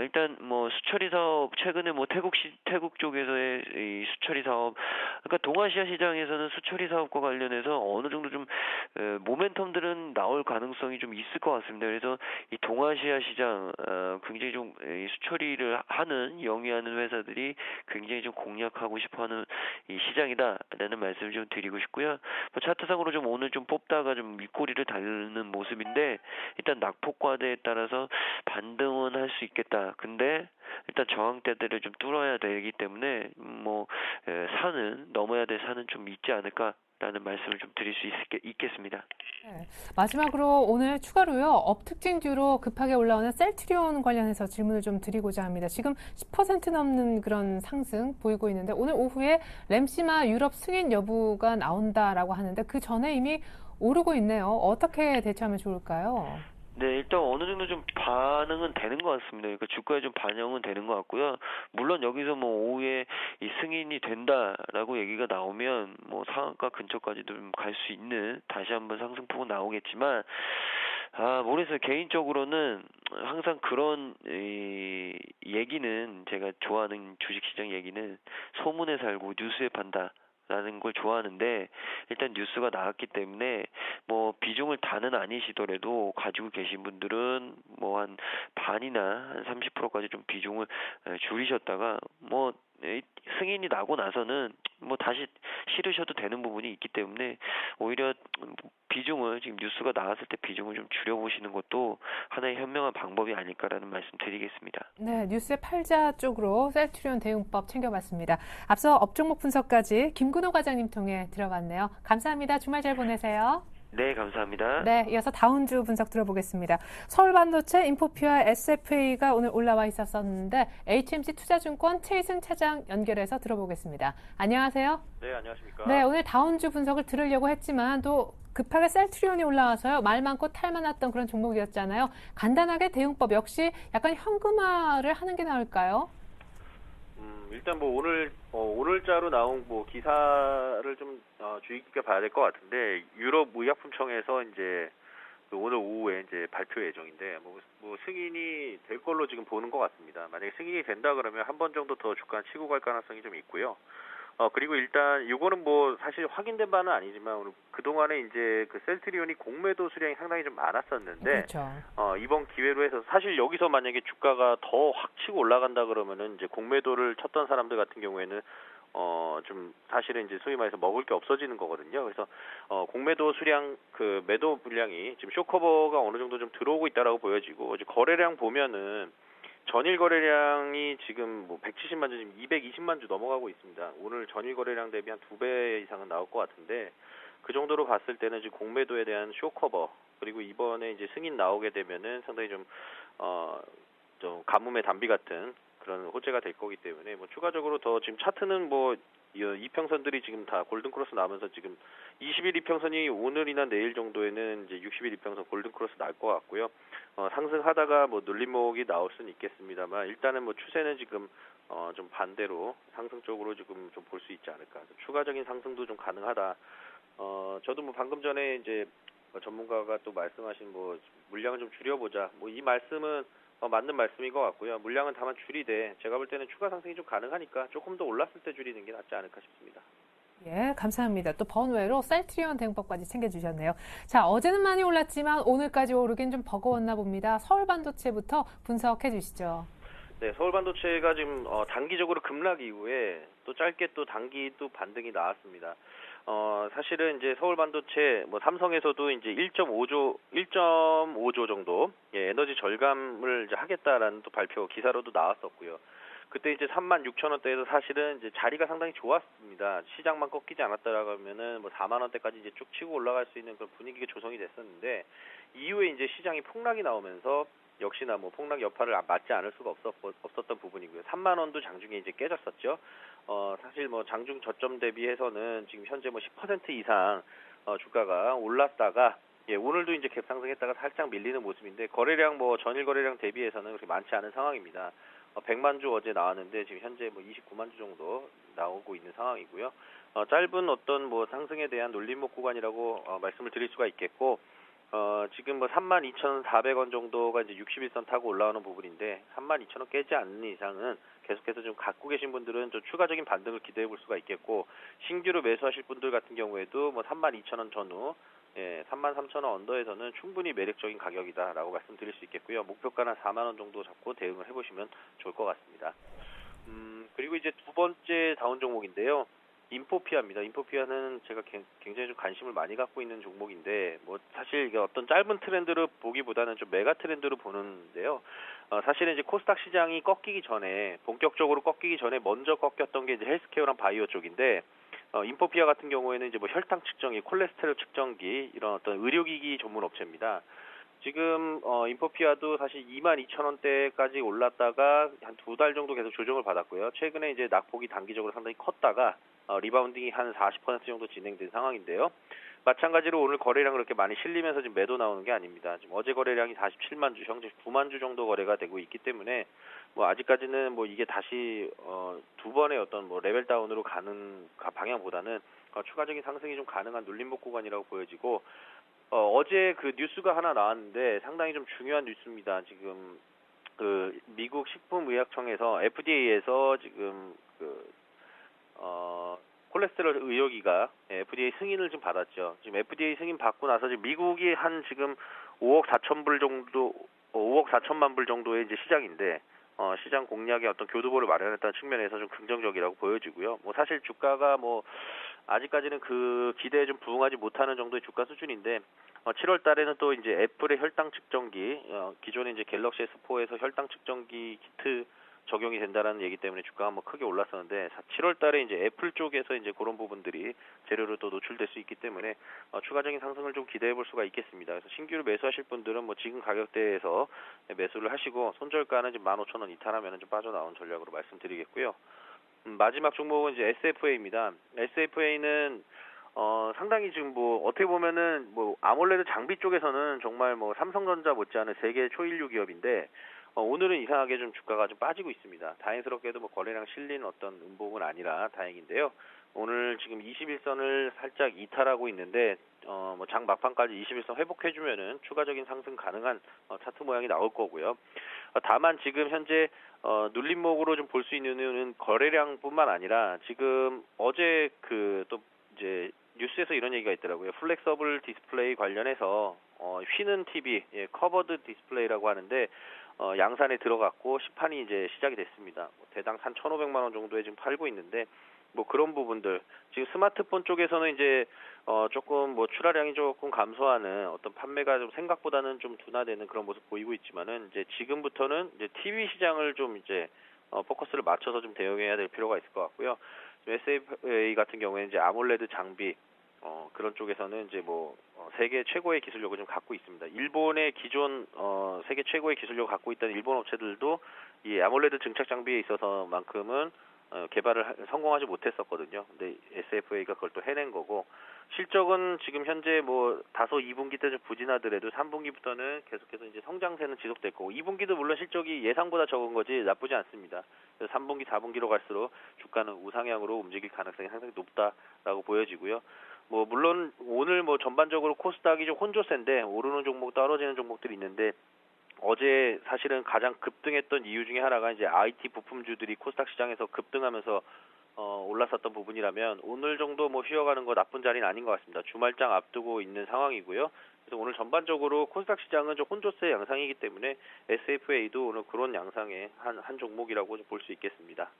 일단 뭐 수처리 사업, 최근에 뭐 태국 쪽에서의 이 수처리 사업, 그러니까 동아시아 시장에서는 수처리 사업과 관련해서 어느 정도 좀 모멘텀들은 나올 가능성이 좀 있을 것 같습니다. 그래서 이 동아시아 시장 굉장히 좀 이 수처리를 하는 영위하는 회사들이 굉장히 좀 공략하고 싶어하는 이 시장이다라는 말씀을 좀 드리고 싶고요. 뭐 차트상으로 좀 오늘 좀 뽑다가 좀 윗꼬리를 달는 모습인데, 일단 낙폭과대에 따라서 반등은 할 수 있겠다. 근데 일단 저항대들을 좀 뚫어야 되기 때문에 뭐 산은 넘어야 될 산은 좀 있지 않을까라는 말씀을 좀 드릴 수 있겠습니다. 네. 마지막으로 오늘 추가로요, 업 특징주로 급하게 올라오는 셀트리온 관련해서 질문을 좀 드리고자 합니다. 지금 10% 넘는 그런 상승 보이고 있는데, 오늘 오후에 램시마 유럽 승인 여부가 나온다라고 하는데 그 전에 이미 오르고 있네요. 어떻게 대처하면 좋을까요? 네, 일단 어느 정도 좀 반응은 되는 것 같습니다. 그러니까 주가에 좀 반영은 되는 것 같고요. 물론 여기서 뭐 오후에 이 승인이 된다라고 얘기가 나오면 뭐 상한가 근처까지도 좀 갈 수 있는 다시 한번 상승폭은 나오겠지만, 모르겠어요. 개인적으로는 항상 그런 얘기는, 제가 좋아하는 주식시장 얘기는 소문에 살고 뉴스에 판다 라는 걸 좋아하는데, 일단 뉴스가 나왔기 때문에 뭐 비중을 다는 아니시더라도 가지고 계신 분들은 뭐 한 반이나 한 30%까지 좀 비중을 줄이셨다가 뭐 승인이 나고 나서는 뭐 다시 실으셔도 되는 부분이 있기 때문에, 오히려 비중을, 지금 뉴스가 나왔을 때 비중을 좀 줄여보시는 것도 하나의 현명한 방법이 아닐까라는 말씀 드리겠습니다. 네, 뉴스의 팔자 쪽으로 셀트리온 대응법 챙겨봤습니다. 앞서 업종목 분석까지 김근호 과장님 통해 들어봤네요. 감사합니다. 주말 잘 보내세요. 네, 감사합니다. 네, 이어서 다운주 분석 들어보겠습니다. 서울반도체, 인포피와 SFA가 오늘 올라와 있었는데 HMC 투자증권 최희승 차장 연결해서 들어보겠습니다. 안녕하세요. 네, 안녕하십니까. 네, 오늘 다운주 분석을 들으려고 했지만 또 급하게 셀트리온이 올라와서요, 말 많고 탈 많았던 그런 종목이었잖아요. 간단하게 대응법 역시 약간 현금화를 하는 게 나을까요? 일단 뭐 오늘자로 나온 뭐 기사를 좀 주의 깊게 봐야 될 것 같은데, 유럽 의약품청에서 이제 그 오늘 오후에 이제 발표 예정인데, 뭐 승인이 될 걸로 지금 보는 것 같습니다. 만약에 승인이 된다 그러면 한 번 정도 더 주가 치고 갈 가능성이 좀 있고요. 그리고 일단 이거는 뭐 사실 확인된 바는 아니지만, 오늘 그동안에 이제 그 셀트리온이 공매도 수량이 상당히 좀 많았었는데, 그렇죠. 이번 기회로 해서 사실 여기서 만약에 주가가 더 확 치고 올라간다 그러면은 이제 공매도를 쳤던 사람들 같은 경우에는 좀 사실은 이제 소위 말해서 먹을 게 없어지는 거거든요. 그래서 공매도 수량, 그 매도 물량이 지금 쇼커버가 어느 정도 좀 들어오고 있다라고 보여지고, 이제 거래량 보면은 전일 거래량이 지금 뭐 170만 주, 지금 220만 주 넘어가고 있습니다. 오늘 전일 거래량 대비 한 2배 이상은 나올 것 같은데, 그 정도로 봤을 때는 지금 공매도에 대한 쇼커버, 그리고 이번에 이제 승인 나오게 되면은 상당히 좀 가뭄의 단비 같은 그런 호재가 될 거기 때문에, 뭐 추가적으로 더 지금 차트는 뭐 이평선들이 지금 다 골든크로스 나면서 지금 20일 이평선이 오늘이나 내일 정도에는 이제 60일 이평선 골든크로스 날 것 같고요. 상승하다가 뭐 눌림목이 나올 수는 있겠습니다만 일단은 뭐 추세는 지금 좀 반대로 상승 쪽으로 지금 좀 볼 수 있지 않을까. 추가적인 상승도 좀 가능하다. 저도 뭐 방금 전에 이제 전문가가 또 말씀하신 뭐 물량을 좀 줄여보자. 뭐 이 말씀은 맞는 말씀인 것 같고요. 물량은 다만 줄이되 제가 볼 때는 추가 상승이 좀 가능하니까 조금 더 올랐을 때 줄이는 게 낫지 않을까 싶습니다. 예, 감사합니다. 또 번외로 셀트리온 대응법까지 챙겨주셨네요. 자, 어제는 많이 올랐지만 오늘까지 오르긴 좀 버거웠나 봅니다. 서울반도체부터 분석해 주시죠. 네, 서울반도체가 지금 단기적으로 급락 이후에 또 짧게 또 단기 또 반등이 나왔습니다. 사실은 이제 서울반도체 뭐 삼성에서도 이제 1.5조 정도 에너지 절감을 이제 하겠다라는 또 발표 기사로도 나왔었고요. 그때 이제 36,000원대에서 사실은 이제 자리가 상당히 좋았습니다. 시장만 꺾이지 않았다라고 하면은 뭐 4만 원대까지 이제 쭉 치고 올라갈 수 있는 그런 분위기가 조성이 됐었는데 이후에 이제 시장이 폭락이 나오면서 역시나 뭐 폭락 여파를 맞지 않을 수가 없었던 부분이고요. 3만 원도 장중에 이제 깨졌었죠. 사실 뭐 장중 저점 대비해서는 지금 현재 뭐 10% 이상 주가가 올랐다가 오늘도 이제 갭 상승했다가 살짝 밀리는 모습인데 거래량 뭐 전일 거래량 대비해서는 그렇게 많지 않은 상황입니다. 100만 주 어제 나왔는데 지금 현재 뭐 29만 주 정도 나오고 있는 상황이고요. 짧은 어떤 뭐 상승에 대한 눌림목 구간이라고 말씀을 드릴 수가 있겠고 지금 뭐 32,400원 정도가 이제 61선 타고 올라오는 부분인데 32,000원 깨지 않는 이상은 계속해서 좀 갖고 계신 분들은 좀 추가적인 반등을 기대해 볼 수가 있겠고 신규로 매수하실 분들 같은 경우에도 뭐 32,000원 전후 33,000원 언더에서는 충분히 매력적인 가격이다라고 말씀드릴 수 있겠고요. 목표가는 4만 원 정도 잡고 대응을 해보시면 좋을 것 같습니다. 그리고 이제 두 번째 다운 종목인데요. 인포피아입니다. 인포피아는 제가 굉장히 좀 관심을 많이 갖고 있는 종목인데 뭐 사실 이게 어떤 짧은 트렌드로 보기보다는 좀 메가 트렌드로 보는데요. 사실은 이제 코스닥 시장이 꺾이기 전에 본격적으로 꺾이기 전에 먼저 꺾였던 게 이제 헬스케어랑 바이오 쪽인데 인포피아 같은 경우에는 이제 뭐 혈당 측정기, 콜레스테롤 측정기 이런 어떤 의료기기 전문 업체입니다. 지금 인포피아도 사실 22,000원대까지 올랐다가 한 2달 정도 계속 조정을 받았고요. 최근에 이제 낙폭이 단기적으로 상당히 컸다가 리바운딩이 한 40% 정도 진행된 상황인데요. 마찬가지로 오늘 거래량 그렇게 많이 실리면서 지금 매도 나오는 게 아닙니다. 지금 어제 거래량이 47만 주, 현재 9만 주 정도 거래가 되고 있기 때문에 뭐 아직까지는 뭐 이게 다시 두 번의 어떤 뭐 레벨 다운으로 가는 방향보다는 추가적인 상승이 좀 가능한 눌림목 구간이라고 보여지고 어제 그 뉴스가 하나 나왔는데 상당히 좀 중요한 뉴스입니다. 지금 그 미국 식품의약청에서 FDA에서 지금 콜레스테롤 의료기가 FDA 승인을 좀 받았죠. 지금 FDA 승인 받고 나서 지금 미국이 한 지금 5억 4천만 불 정도의 이제 시장인데 시장 공략의 어떤 교두보를 마련했다는 측면에서 좀 긍정적이라고 보여지고요. 뭐 사실 주가가 뭐 아직까지는 그 기대에 좀 부응하지 못하는 정도의 주가 수준인데 7월 달에는 또 이제 애플의 혈당 측정기 기존에 이제 갤럭시 S4에서 혈당 측정기 키트 적용이 된다라는 얘기 때문에 주가가 뭐 크게 올랐었는데 7월 달에 이제 애플 쪽에서 이제 그런 부분들이 재료로 또 노출될 수 있기 때문에 추가적인 상승을 좀 기대해 볼 수가 있겠습니다. 그래서 신규로 매수하실 분들은 뭐 지금 가격대에서 매수를 하시고 손절가는 지금 15,000원 이탈하면 좀 빠져나온 전략으로 말씀드리겠고요. 마지막 종목은 이제 SFA입니다. SFA는 상당히 지금 뭐 어떻게 보면은 뭐 아몰레드 장비 쪽에서는 정말 뭐 삼성전자 못지않은 세계 초일류 기업인데 오늘은 이상하게 좀 주가가 좀 빠지고 있습니다. 다행스럽게도 뭐 거래량 실린 어떤 음봉은 아니라 다행인데요. 오늘 지금 21선을 살짝 이탈하고 있는데 뭐 장 막판까지 21선 회복해주면은 추가적인 상승 가능한 차트 모양이 나올 거고요. 다만 지금 현재 눌림목으로 좀 볼 수 있는 이유는 거래량뿐만 아니라 지금 어제 그 또 이제 뉴스에서 이런 얘기가 있더라고요. 플렉서블 디스플레이 관련해서 휘는 TV, 커버드 디스플레이라고 하는데 양산에 들어갔고 시판이 이제 시작이 됐습니다. 대당 한 1,500만 원 정도에 지금 팔고 있는데 뭐 그런 부분들 지금 스마트폰 쪽에서는 이제 조금 뭐 출하량이 조금 감소하는 어떤 판매가 좀 생각보다는 좀 둔화되는 그런 모습 보이고 있지만은 이제 지금부터는 이제 TV 시장을 좀 이제 포커스를 맞춰서 좀 대응해야 될 필요가 있을 것 같고요. SFA 같은 경우에는 이제 아몰레드 장비 그런 쪽에서는 이제 뭐 세계 최고의 기술력을 좀 갖고 있습니다. 일본의 기존 세계 최고의 기술력을 갖고 있던 일본 업체들도 이 아몰레드 증착 장비에 있어서만큼은 개발을 성공하지 못했었거든요. 근데 SFA가 그걸 또 해낸 거고, 실적은 지금 현재 뭐 다소 2분기 때 좀 부진하더라도 3분기부터는 계속해서 이제 성장세는 지속됐고, 2분기도 물론 실적이 예상보다 적은 거지 나쁘지 않습니다. 그래서 3분기, 4분기로 갈수록 주가는 우상향으로 움직일 가능성이 상당히 높다라고 보여지고요. 뭐 물론 오늘 뭐 전반적으로 코스닥이 좀 혼조세인데 오르는 종목 떨어지는 종목들이 있는데, 어제 사실은 가장 급등했던 이유 중에 하나가 이제 IT 부품주들이 코스닥 시장에서 급등하면서 올랐었던 부분이라면, 오늘 정도 뭐 쉬어가는 거 나쁜 자리는 아닌 것 같습니다. 주말장 앞두고 있는 상황이고요. 그래서 오늘 전반적으로 코스닥 시장은 좀 혼조세 양상이기 때문에 SFA도 오늘 그런 양상의 한 종목이라고 볼 수 있겠습니다.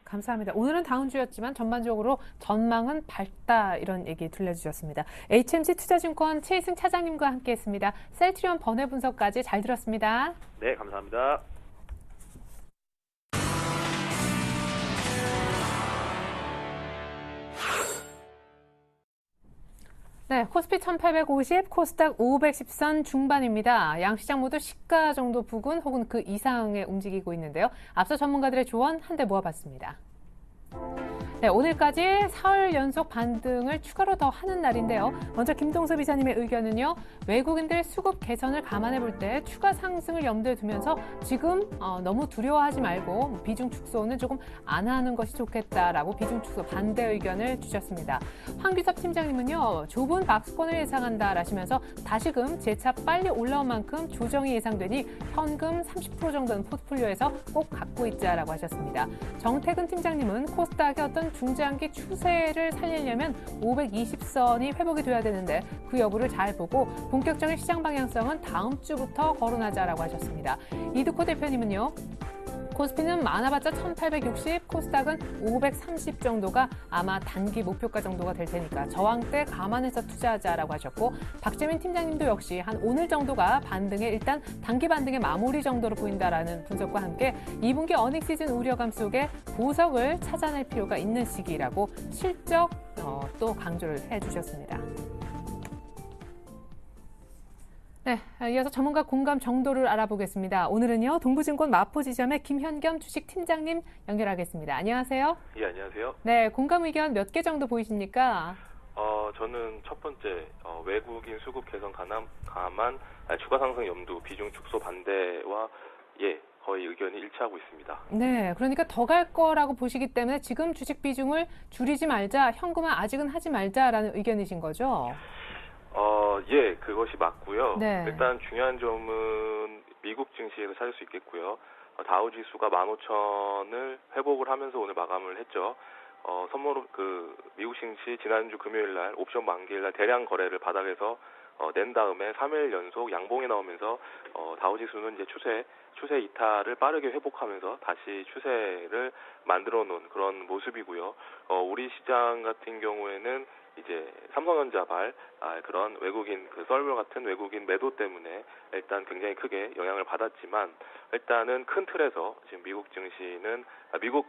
감사합니다. 오늘은 다운주였지만 전반적으로 전망은 밝다, 이런 얘기 들려주셨습니다. HMC 투자증권 최희승 차장님과 함께했습니다. 셀트리온 번외 분석까지 잘 들었습니다. 네, 감사합니다. 네, 코스피 1850, 코스닥 510선 중반입니다. 양시장 모두 시가 정도 부근 혹은 그 이상에 움직이고 있는데요. 앞서 전문가들의 조언 한데 모아봤습니다. 네, 오늘까지 사흘 연속 반등을 추가로 더 하는 날인데요. 먼저 김동섭 이사님의 의견은요. 외국인들 수급 개선을 감안해 볼 때 추가 상승을 염두에 두면서 지금 너무 두려워하지 말고 비중 축소는 조금 안 하는 것이 좋겠다라고 비중 축소 반대 의견을 주셨습니다. 황규섭 팀장님은요. 좁은 박스권을 예상한다라시면서 다시금 재차 빨리 올라온 만큼 조정이 예상되니 현금 30% 정도는 포트폴리오에서 꼭 갖고 있자라고 하셨습니다. 정태근 팀장님은 코스닥의 어떤 중장기 추세를 살리려면 520선이 회복이 돼야 되는데 그 여부를 잘 보고 본격적인 시장 방향성은 다음 주부터 거론하자라고 하셨습니다. 이두코 대표님은요. 코스피는 많아봤자 1860, 코스닥은 530 정도가 아마 단기 목표가 정도가 될 테니까 저항대 감안해서 투자하자라고 하셨고, 박재민 팀장님도 역시 한 오늘 정도가 반등의 일단 단기 반등의 마무리 정도로 보인다라는 분석과 함께 2분기 어닝 시즌 우려감 속에 보석을 찾아낼 필요가 있는 시기라고 실적 또 강조를 해주셨습니다. 네, 이어서 전문가 공감 정도를 알아보겠습니다. 오늘은요, 동부증권 마포지점의 김현겸 주식팀장님 연결하겠습니다. 안녕하세요. 예, 안녕하세요. 네, 공감 의견 몇 개 정도 보이십니까? 저는 첫 번째, 외국인 수급 개선 추가 상승 염두, 비중 축소 반대와 거의 의견이 일치하고 있습니다. 네, 그러니까 더 갈 거라고 보시기 때문에 지금 주식 비중을 줄이지 말자, 현금화 아직은 하지 말자라는 의견이신 거죠? 그것이 맞고요. 네. 일단 중요한 점은 미국 증시에서 찾을 수 있겠고요. 다우 지수가 15,000을 회복을 하면서 오늘 마감을 했죠. 선모로 미국 증시 지난주 금요일 날 옵션 만기일 날 대량 거래를 바닥에서 낸 다음에 3일 연속 양봉이 나오면서 다우 지수는 이제 추세 이탈을 빠르게 회복하면서 다시 추세를 만들어 놓은 그런 모습이고요. 우리 시장 같은 경우에는 이제 삼성전자발 그런 외국인 썰물 같은 외국인 매도 때문에 일단 굉장히 크게 영향을 받았지만, 일단은 큰 틀에서 지금 미국 증시는 미국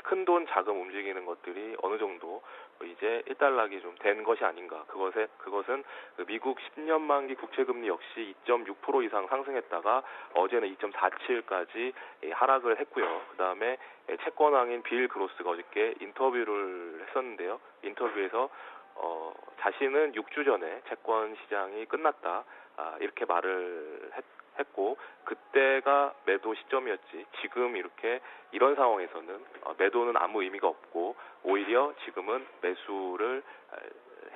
큰돈 자금 움직이는 것들이 어느 정도 이제 일단락이 좀 된 것이 아닌가. 그것은 미국 10년 만기 국채금리 역시 2.6% 이상 상승했다가 어제는 2.47까지 하락을 했고요. 그다음에 채권왕인 빌 그로스가 어저께 인터뷰를 했었는데요. 인터뷰에서 자신은 6주 전에 채권 시장이 끝났다, 이렇게 말을 했고, 그때가 매도 시점이었지 지금 이런 상황에서는 매도는 아무 의미가 없고 오히려 지금은 매수를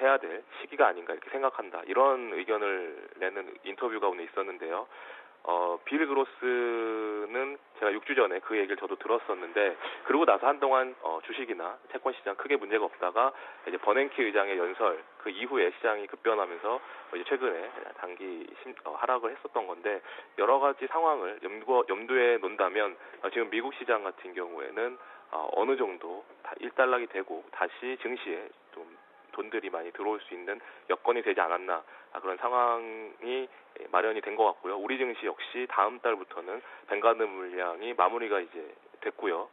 해야 될 시기가 아닌가 이렇게 생각한다, 이런 의견을 내는 인터뷰가 오늘 있었는데요. 빌 그로스는 제가 6주 전에 그 얘기를 저도 들었었는데, 그러고 나서 한동안 주식이나 채권 시장 크게 문제가 없다가 이제 버냉키 의장의 연설 그 이후에 시장이 급변하면서 이제 최근에 단기 하락을 했었던 건데, 여러 가지 상황을 염두에 놓는다면 지금 미국 시장 같은 경우에는 어느 정도 일단락이 되고 다시 증시에 좀 돈들이 많이 들어올 수 있는 여건이 되지 않았나, 그런 상황이 마련이 된 것 같고요. 우리 증시 역시 다음 달부터는 뱅가드 물량이 마무리가 이제 됐고요.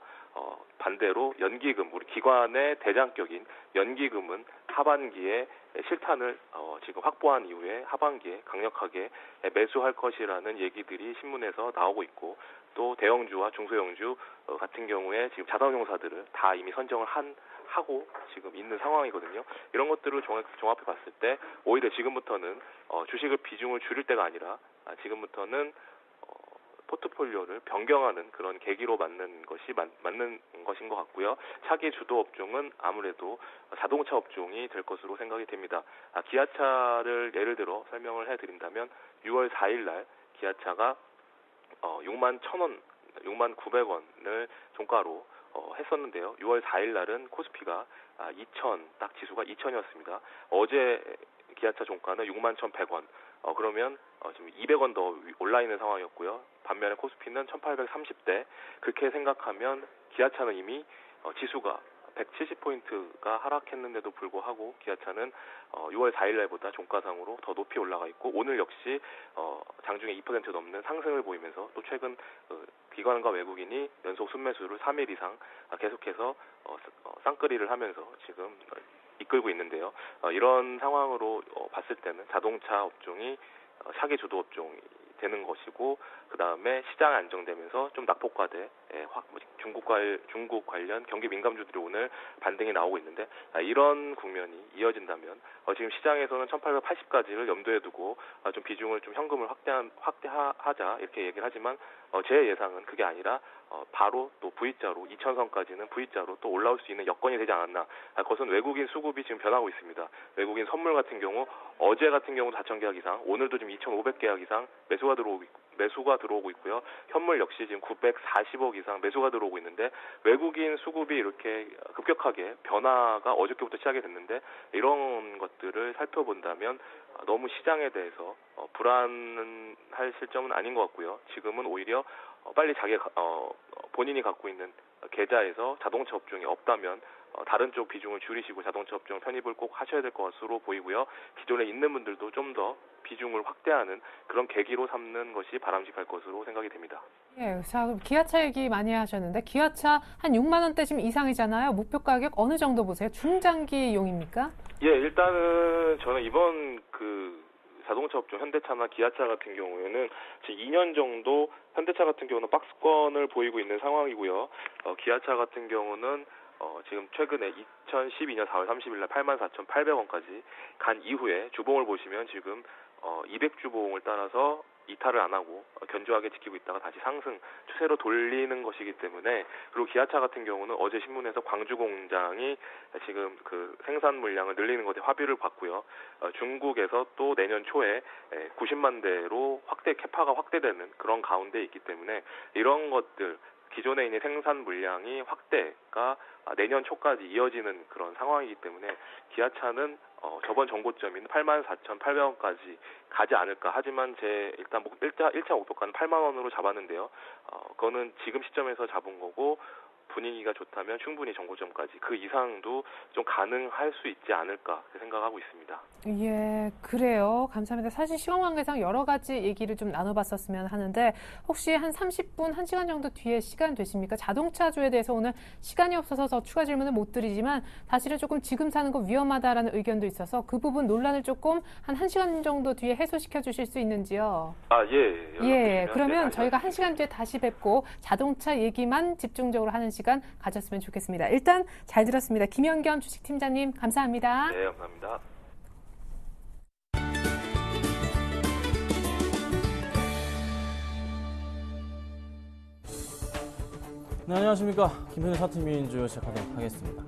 반대로 연기금, 우리 기관의 대장격인 연기금은 하반기에 실탄을 지금 확보한 이후에 하반기에 강력하게 매수할 것이라는 얘기들이 신문에서 나오고 있고, 또 대형주와 중소형주 같은 경우에 지금 자산운용사들을 다 이미 선정을 하고 지금 있는 상황이거든요. 이런 것들을 종합해 봤을 때 오히려 지금부터는 주식을 비중을 줄일 때가 아니라 지금부터는 포트폴리오를 변경하는 그런 계기로 맞는 것인 것 같고요. 차기 주도 업종은 아무래도 자동차 업종이 될 것으로 생각이 됩니다. 기아차를 예를 들어 설명을 해드린다면 6월 4일 날 기아차가 6만 1,000원, 6만 900원을 종가로 했었는데요. 6월 4일 날은 코스피가 2,000, 딱 지수가 2,000이었습니다. 어제 기아차 종가는 6만 1,100원. 그러면 지금 200원 더 올라 있는 상황이었고요. 반면에 코스피는 1,830대. 그렇게 생각하면 기아차는 이미 지수가 170포인트가 하락했는데도 불구하고 기아차는 6월 4일 날보다 종가상으로 더 높이 올라가 있고, 오늘 역시 장중에 2% 넘는 상승을 보이면서 또 최근 기관과 외국인이 연속 순매수를 3일 이상 계속해서 쌍끌이를 하면서 지금 이끌고 있는데요. 이런 상황으로 봤을 때는 자동차 업종이 차기 주도 업종이 되는 것이고, 그 다음에 시장이 안정되면서 좀 낙폭과대 중국 관련 경기 민감주들이 오늘 반등이 나오고 있는데, 이런 국면이 이어진다면 지금 시장에서는 1880까지를 염두에 두고 좀 비중을 좀 현금을 확대하자 이렇게 얘기를 하지만 제 예상은 그게 아니라 바로 또 V자로 2000선까지는 V자로 또 올라올 수 있는 여건이 되지 않았나. 그것은 외국인 수급이 지금 변하고 있습니다. 외국인 선물 같은 경우 어제 같은 경우 4,000계약 이상, 오늘도 지금 2,500계약 이상 매수가 들어오고 있고요. 현물 역시 지금 940억 이상 매수가 들어오고 있는데, 외국인 수급이 이렇게 급격하게 변화가 어저께부터 시작이 됐는데, 이런 것들을 살펴본다면 너무 시장에 대해서 불안할 실정은 아닌 것 같고요. 지금은 오히려 빨리 본인이 갖고 있는 계좌에서 자동차 업종이 없다면 다른 쪽 비중을 줄이시고 자동차 업종 편입을 꼭 하셔야 될 것으로 보이고요. 기존에 있는 분들도 좀 더 비중을 확대하는 그런 계기로 삼는 것이 바람직할 것으로 생각이 됩니다. 예, 자, 그럼 기아차 얘기 많이 하셨는데, 기아차 한 6만 원대 지금 이상이잖아요. 목표 가격 어느 정도 보세요? 중장기용입니까? 예, 일단은 저는 이번 자동차 업종 현대차나 기아차 같은 경우에는 지금 2년 정도 현대차 같은 경우는 박스권을 보이고 있는 상황이고요. 기아차 같은 경우는 지금 최근에 2012년 4월 30일 날 84,800원까지 간 이후에 주봉을 보시면 지금 200주봉을 따라서 이탈을 안 하고 견조하게 지키고 있다가 다시 상승 추세로 돌리는 것이기 때문에, 그리고 기아차 같은 경우는 어제 신문에서 광주 공장이 지금 생산 물량을 늘리는 것에 합의를 봤고요. 중국에서 또 내년 초에 90만 대로 캐파가 확대되는 그런 가운데 있기 때문에, 이런 것들 기존에 있는 생산 물량이 확대가 내년 초까지 이어지는 그런 상황이기 때문에 기아차는 저번 정고점인 84,800원까지 가지 않을까. 하지만 일단 1차 목표가는 8만 원으로 잡았는데요. 그거는 지금 시점에서 잡은 거고, 분위기가 좋다면 충분히 정고점까지 그 이상도 좀 가능할 수 있지 않을까 생각하고 있습니다. 예, 그래요. 감사합니다. 사실 시간 관계상 여러 가지 얘기를 좀 나눠봤었으면 하는데, 혹시 한 30분, 1시간 정도 뒤에 시간 되십니까? 자동차주에 대해서 오늘 시간이 없어서 더 추가 질문을 못 드리지만, 사실은 조금 지금 사는 거 위험하다라는 의견도 있어서 그 부분 논란을 조금 한 1시간 정도 뒤에 해소시켜 주실 수 있는지요? 예. 예, 그러면 저희가 1시간 뒤에 다시 뵙고 자동차 얘기만 집중적으로 하는 시간 가졌으면 좋겠습니다. 일단 잘 들었습니다. 김연겸 주식팀장님 감사합니다. 네, 감사합니다. 네, 안녕하십니까. 김현우 사투민주 시작하도록 하겠습니다.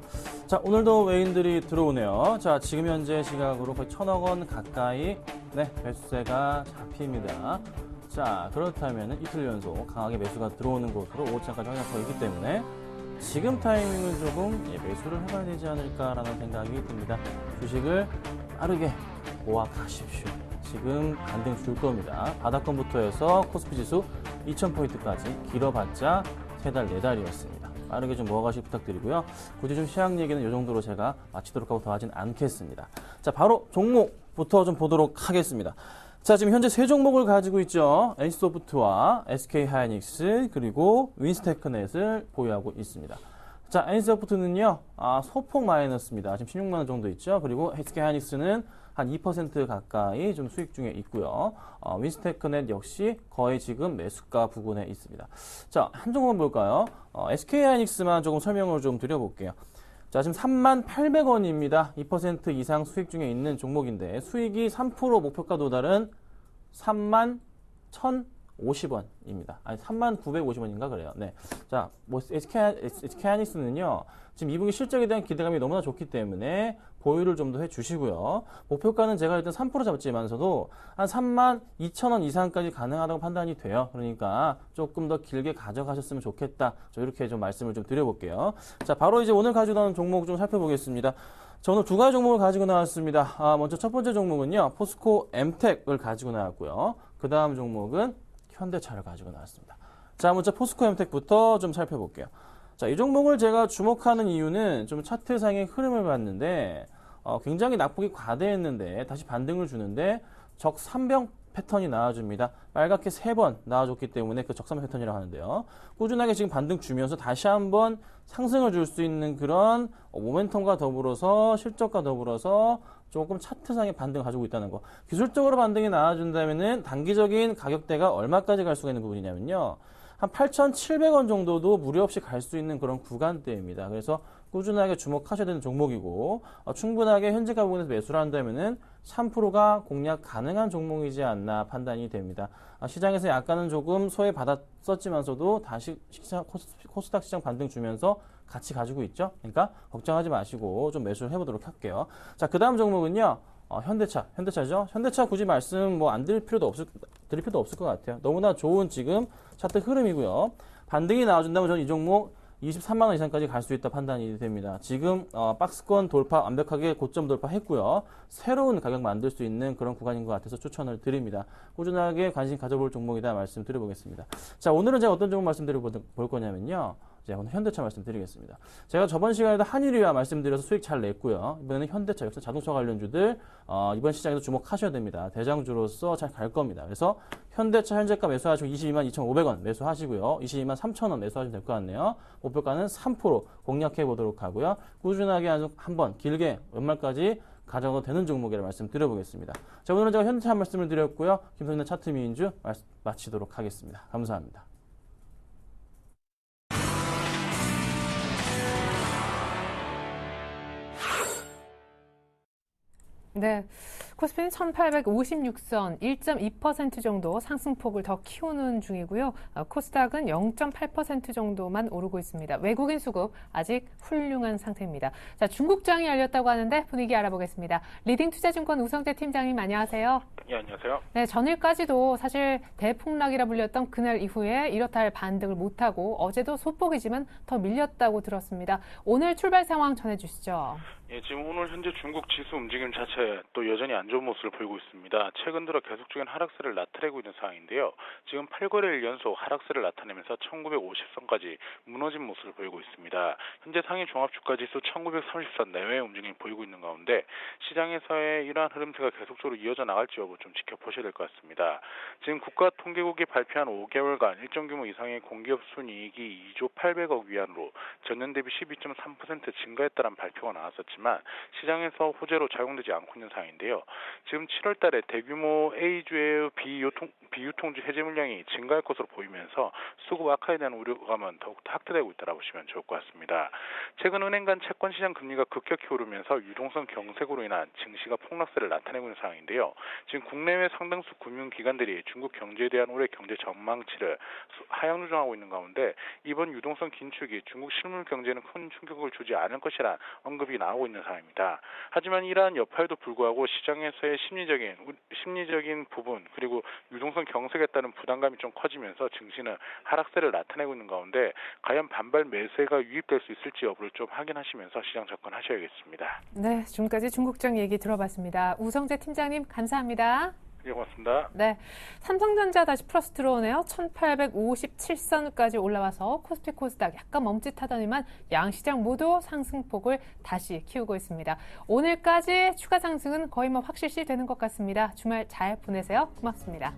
자, 오늘도 외인들이 들어오네요. 자, 지금 현재 시각으로 거의 1,000억 원 가까이 매수세가 잡힙니다. 자, 그렇다면 이틀 연속 강하게 매수가 들어오는 곳으로 오후장까지 확인하고 있기 때문에 지금 타이밍은 조금 매수를 해봐야 되지 않을까라는 생각이 듭니다. 주식을 빠르게 모아가십시오. 지금 반등 줄 겁니다. 바닥권부터 해서 코스피 지수 2,000포인트까지 길어봤자 3달, 4달이었습니다. 빠르게 좀 모아가시기 부탁드리고요. 굳이 좀 시황 얘기는 이 정도로 제가 마치도록 하고 더 하진 않겠습니다. 자, 바로 종목부터 좀 보도록 하겠습니다. 자, 지금 현재 3종목을 가지고 있죠. NC소프트와 SK하이닉스 그리고 윈스테크넷을 보유하고 있습니다. 자, NC소프트는요, 소폭 마이너스입니다. 지금 16만 원 정도 있죠. 그리고 SK하이닉스는 한 2% 가까이 좀 수익 중에 있고요. 윈스테크넷 역시 거의 지금 매수가 부근에 있습니다. 자, 한 종목만 볼까요? SK하이닉스만 조금 설명을 좀 드려볼게요. 자, 지금 38,800원입니다. 2% 이상 수익 중에 있는 종목인데 수익이 3% 목표가 도달은 31,050원입니다. 아니 3950원인가 그래요. 네. 자, 뭐 SK하이닉스는요. 지금 2분기 실적에 대한 기대감이 너무나 좋기 때문에 보유를 좀 더 해주시고요. 목표가는 제가 일단 3% 잡지만서도 한 32,000원 이상까지 가능하다고 판단이 돼요. 그러니까 조금 더 길게 가져가셨으면 좋겠다. 저 이렇게 좀 말씀을 좀 드려볼게요. 자, 바로 이제 오늘 가지고 나온 종목 좀 살펴보겠습니다. 저 오늘 두 가지 종목을 가지고 나왔습니다. 먼저 첫 번째 종목은요. 포스코 엠텍을 가지고 나왔고요. 그 다음 종목은 현대차를 가지고 나왔습니다. 자, 먼저 포스코 엠텍부터 좀 살펴볼게요. 자, 이 종목을 제가 주목하는 이유는 좀 차트상의 흐름을 봤는데 굉장히 낙폭이 과대했는데 다시 반등을 주는데 적삼병 패턴이 나와줍니다. 빨갛게 3번 나와줬기 때문에 그 적삼병 패턴이라고 하는데요. 꾸준하게 지금 반등 주면서 다시 한번 상승을 줄 수 있는 그런 모멘텀과 더불어서 실적과 더불어서 조금 차트상의 반등을 가지고 있다는 거. 기술적으로 반등이 나와준다면은 단기적인 가격대가 얼마까지 갈 수가 있는 부분이냐면요. 한 8,700원 정도도 무리 없이 갈 수 있는 그런 구간대입니다. 그래서 꾸준하게 주목하셔야 되는 종목이고 충분하게 현재가 부분에서 매수를 한다면은 3%가 공략 가능한 종목이지 않나 판단이 됩니다. 시장에서 약간은 조금 소외받았었지만서도 다시 코스닥 시장 반등 주면서 같이 가지고 있죠. 그러니까 걱정하지 마시고 좀 매수를 해보도록 할게요. 자, 그 다음 종목은요. 현대차죠. 현대차 굳이 말씀 뭐 안 드릴 필요도 없을 것 같아요. 너무나 좋은 지금 차트 흐름이고요. 반등이 나와준다면 저는 이 종목 23만 원 이상까지 갈 수 있다 판단이 됩니다. 지금 박스권 돌파 완벽하게 고점 돌파했고요. 새로운 가격 만들 수 있는 그런 구간인 것 같아서 추천을 드립니다. 꾸준하게 관심 가져볼 종목이다 말씀드려보겠습니다. 자, 오늘은 제가 어떤 종목 말씀드려볼 거냐면요. 오늘 현대차 말씀드리겠습니다. 제가 저번 시간에도 한일이와 말씀드려서 수익 잘 냈고요. 이번에는 현대차, 역시 자동차 관련주들 이번 시장에서 주목하셔야 됩니다. 대장주로서 잘 갈 겁니다. 그래서 현대차 현재가 매수하시고 22만 2,500원 매수하시고요. 22만 3,000원 매수하시면 될 것 같네요. 목표가는 3% 공략해 보도록 하고요. 꾸준하게 한번 길게 연말까지 가져가도 되는 종목이라 말씀드려보겠습니다. 자, 오늘은 제가 현대차 말씀을 드렸고요. 김성인의 차트 미인주 마치도록 하겠습니다. 감사합니다. 네, 코스피는 1856선 1.2% 정도 상승폭을 더 키우는 중이고요. 코스닥은 0.8% 정도만 오르고 있습니다. 외국인 수급 아직 훌륭한 상태입니다. 자, 중국장이 열렸다고 하는데 분위기 알아보겠습니다. 리딩투자증권 우성재 팀장님 안녕하세요. 예, 안녕하세요. 네, 전일까지도 사실 대폭락이라 불렸던 그날 이후에 이렇다 할 반등을 못하고 어제도 소폭이지만 더 밀렸다고 들었습니다. 오늘 출발 상황 전해주시죠. 예, 지금 오늘 현재 중국 지수 움직임 자체 또 여전히 안 좋은 모습을 보이고 있습니다. 최근 들어 계속적인 하락세를 나타내고 있는 상황인데요. 지금 8거래일 연속 하락세를 나타내면서 1950선까지 무너진 모습을 보이고 있습니다. 현재 상위 종합주가지수 1930선 내외의 움직임이 보이고 있는 가운데 시장에서의 이러한 흐름세가 계속적으로 이어져 나갈지 여부 좀 지켜보셔야 될 것 같습니다. 지금 국가통계국이 발표한 5개월간 일정 규모 이상의 공기업 순이익이 2조 800억 위안으로 전년 대비 12.3% 증가했다는 발표가 나왔었지만 시장에서 호재로 작용되지 않고 있는 상황인데요. 지금 7월 달에 대규모 A주의 비유통주 해지 물량이 증가할 것으로 보이면서 수급 악화에 대한 우려감은 더욱더 확대되고 있다고 보시면 좋을 것 같습니다. 최근 은행 간 채권 시장 금리가 급격히 오르면서 유동성 경색으로 인한 증시가 폭락세를 나타내고 있는 상황인데요. 지금 국내외 상당수 금융기관들이 중국 경제에 대한 올해 경제 전망치를 하향 조정하고 있는 가운데 이번 유동성 긴축이 중국 실물 경제에는 큰 충격을 주지 않을 것이라는 언급이 나오고 있는 상황입니다. 하지만 이러한 여파에도 불구하고 시장에서의 심리적인 부분 그리고 유동성 경색에 따른 부담감이 좀 커지면서 증시는 하락세를 나타내고 있는 가운데 과연 반발 매수가 유입될 수 있을지 여부를 좀 확인하시면서 시장 접근하셔야겠습니다. 네, 지금까지 중국장 얘기 들어봤습니다. 우성재 팀장님 감사합니다. 네, 고맙습니다. 네, 삼성전자 다시 플러스 들어오네요. 1857선까지 올라와서 코스피 코스닥 약간 멈칫하더니만 양시장 모두 상승폭을 다시 키우고 있습니다. 오늘까지 추가 상승은 거의 확실시 되는 것 같습니다. 주말 잘 보내세요. 고맙습니다.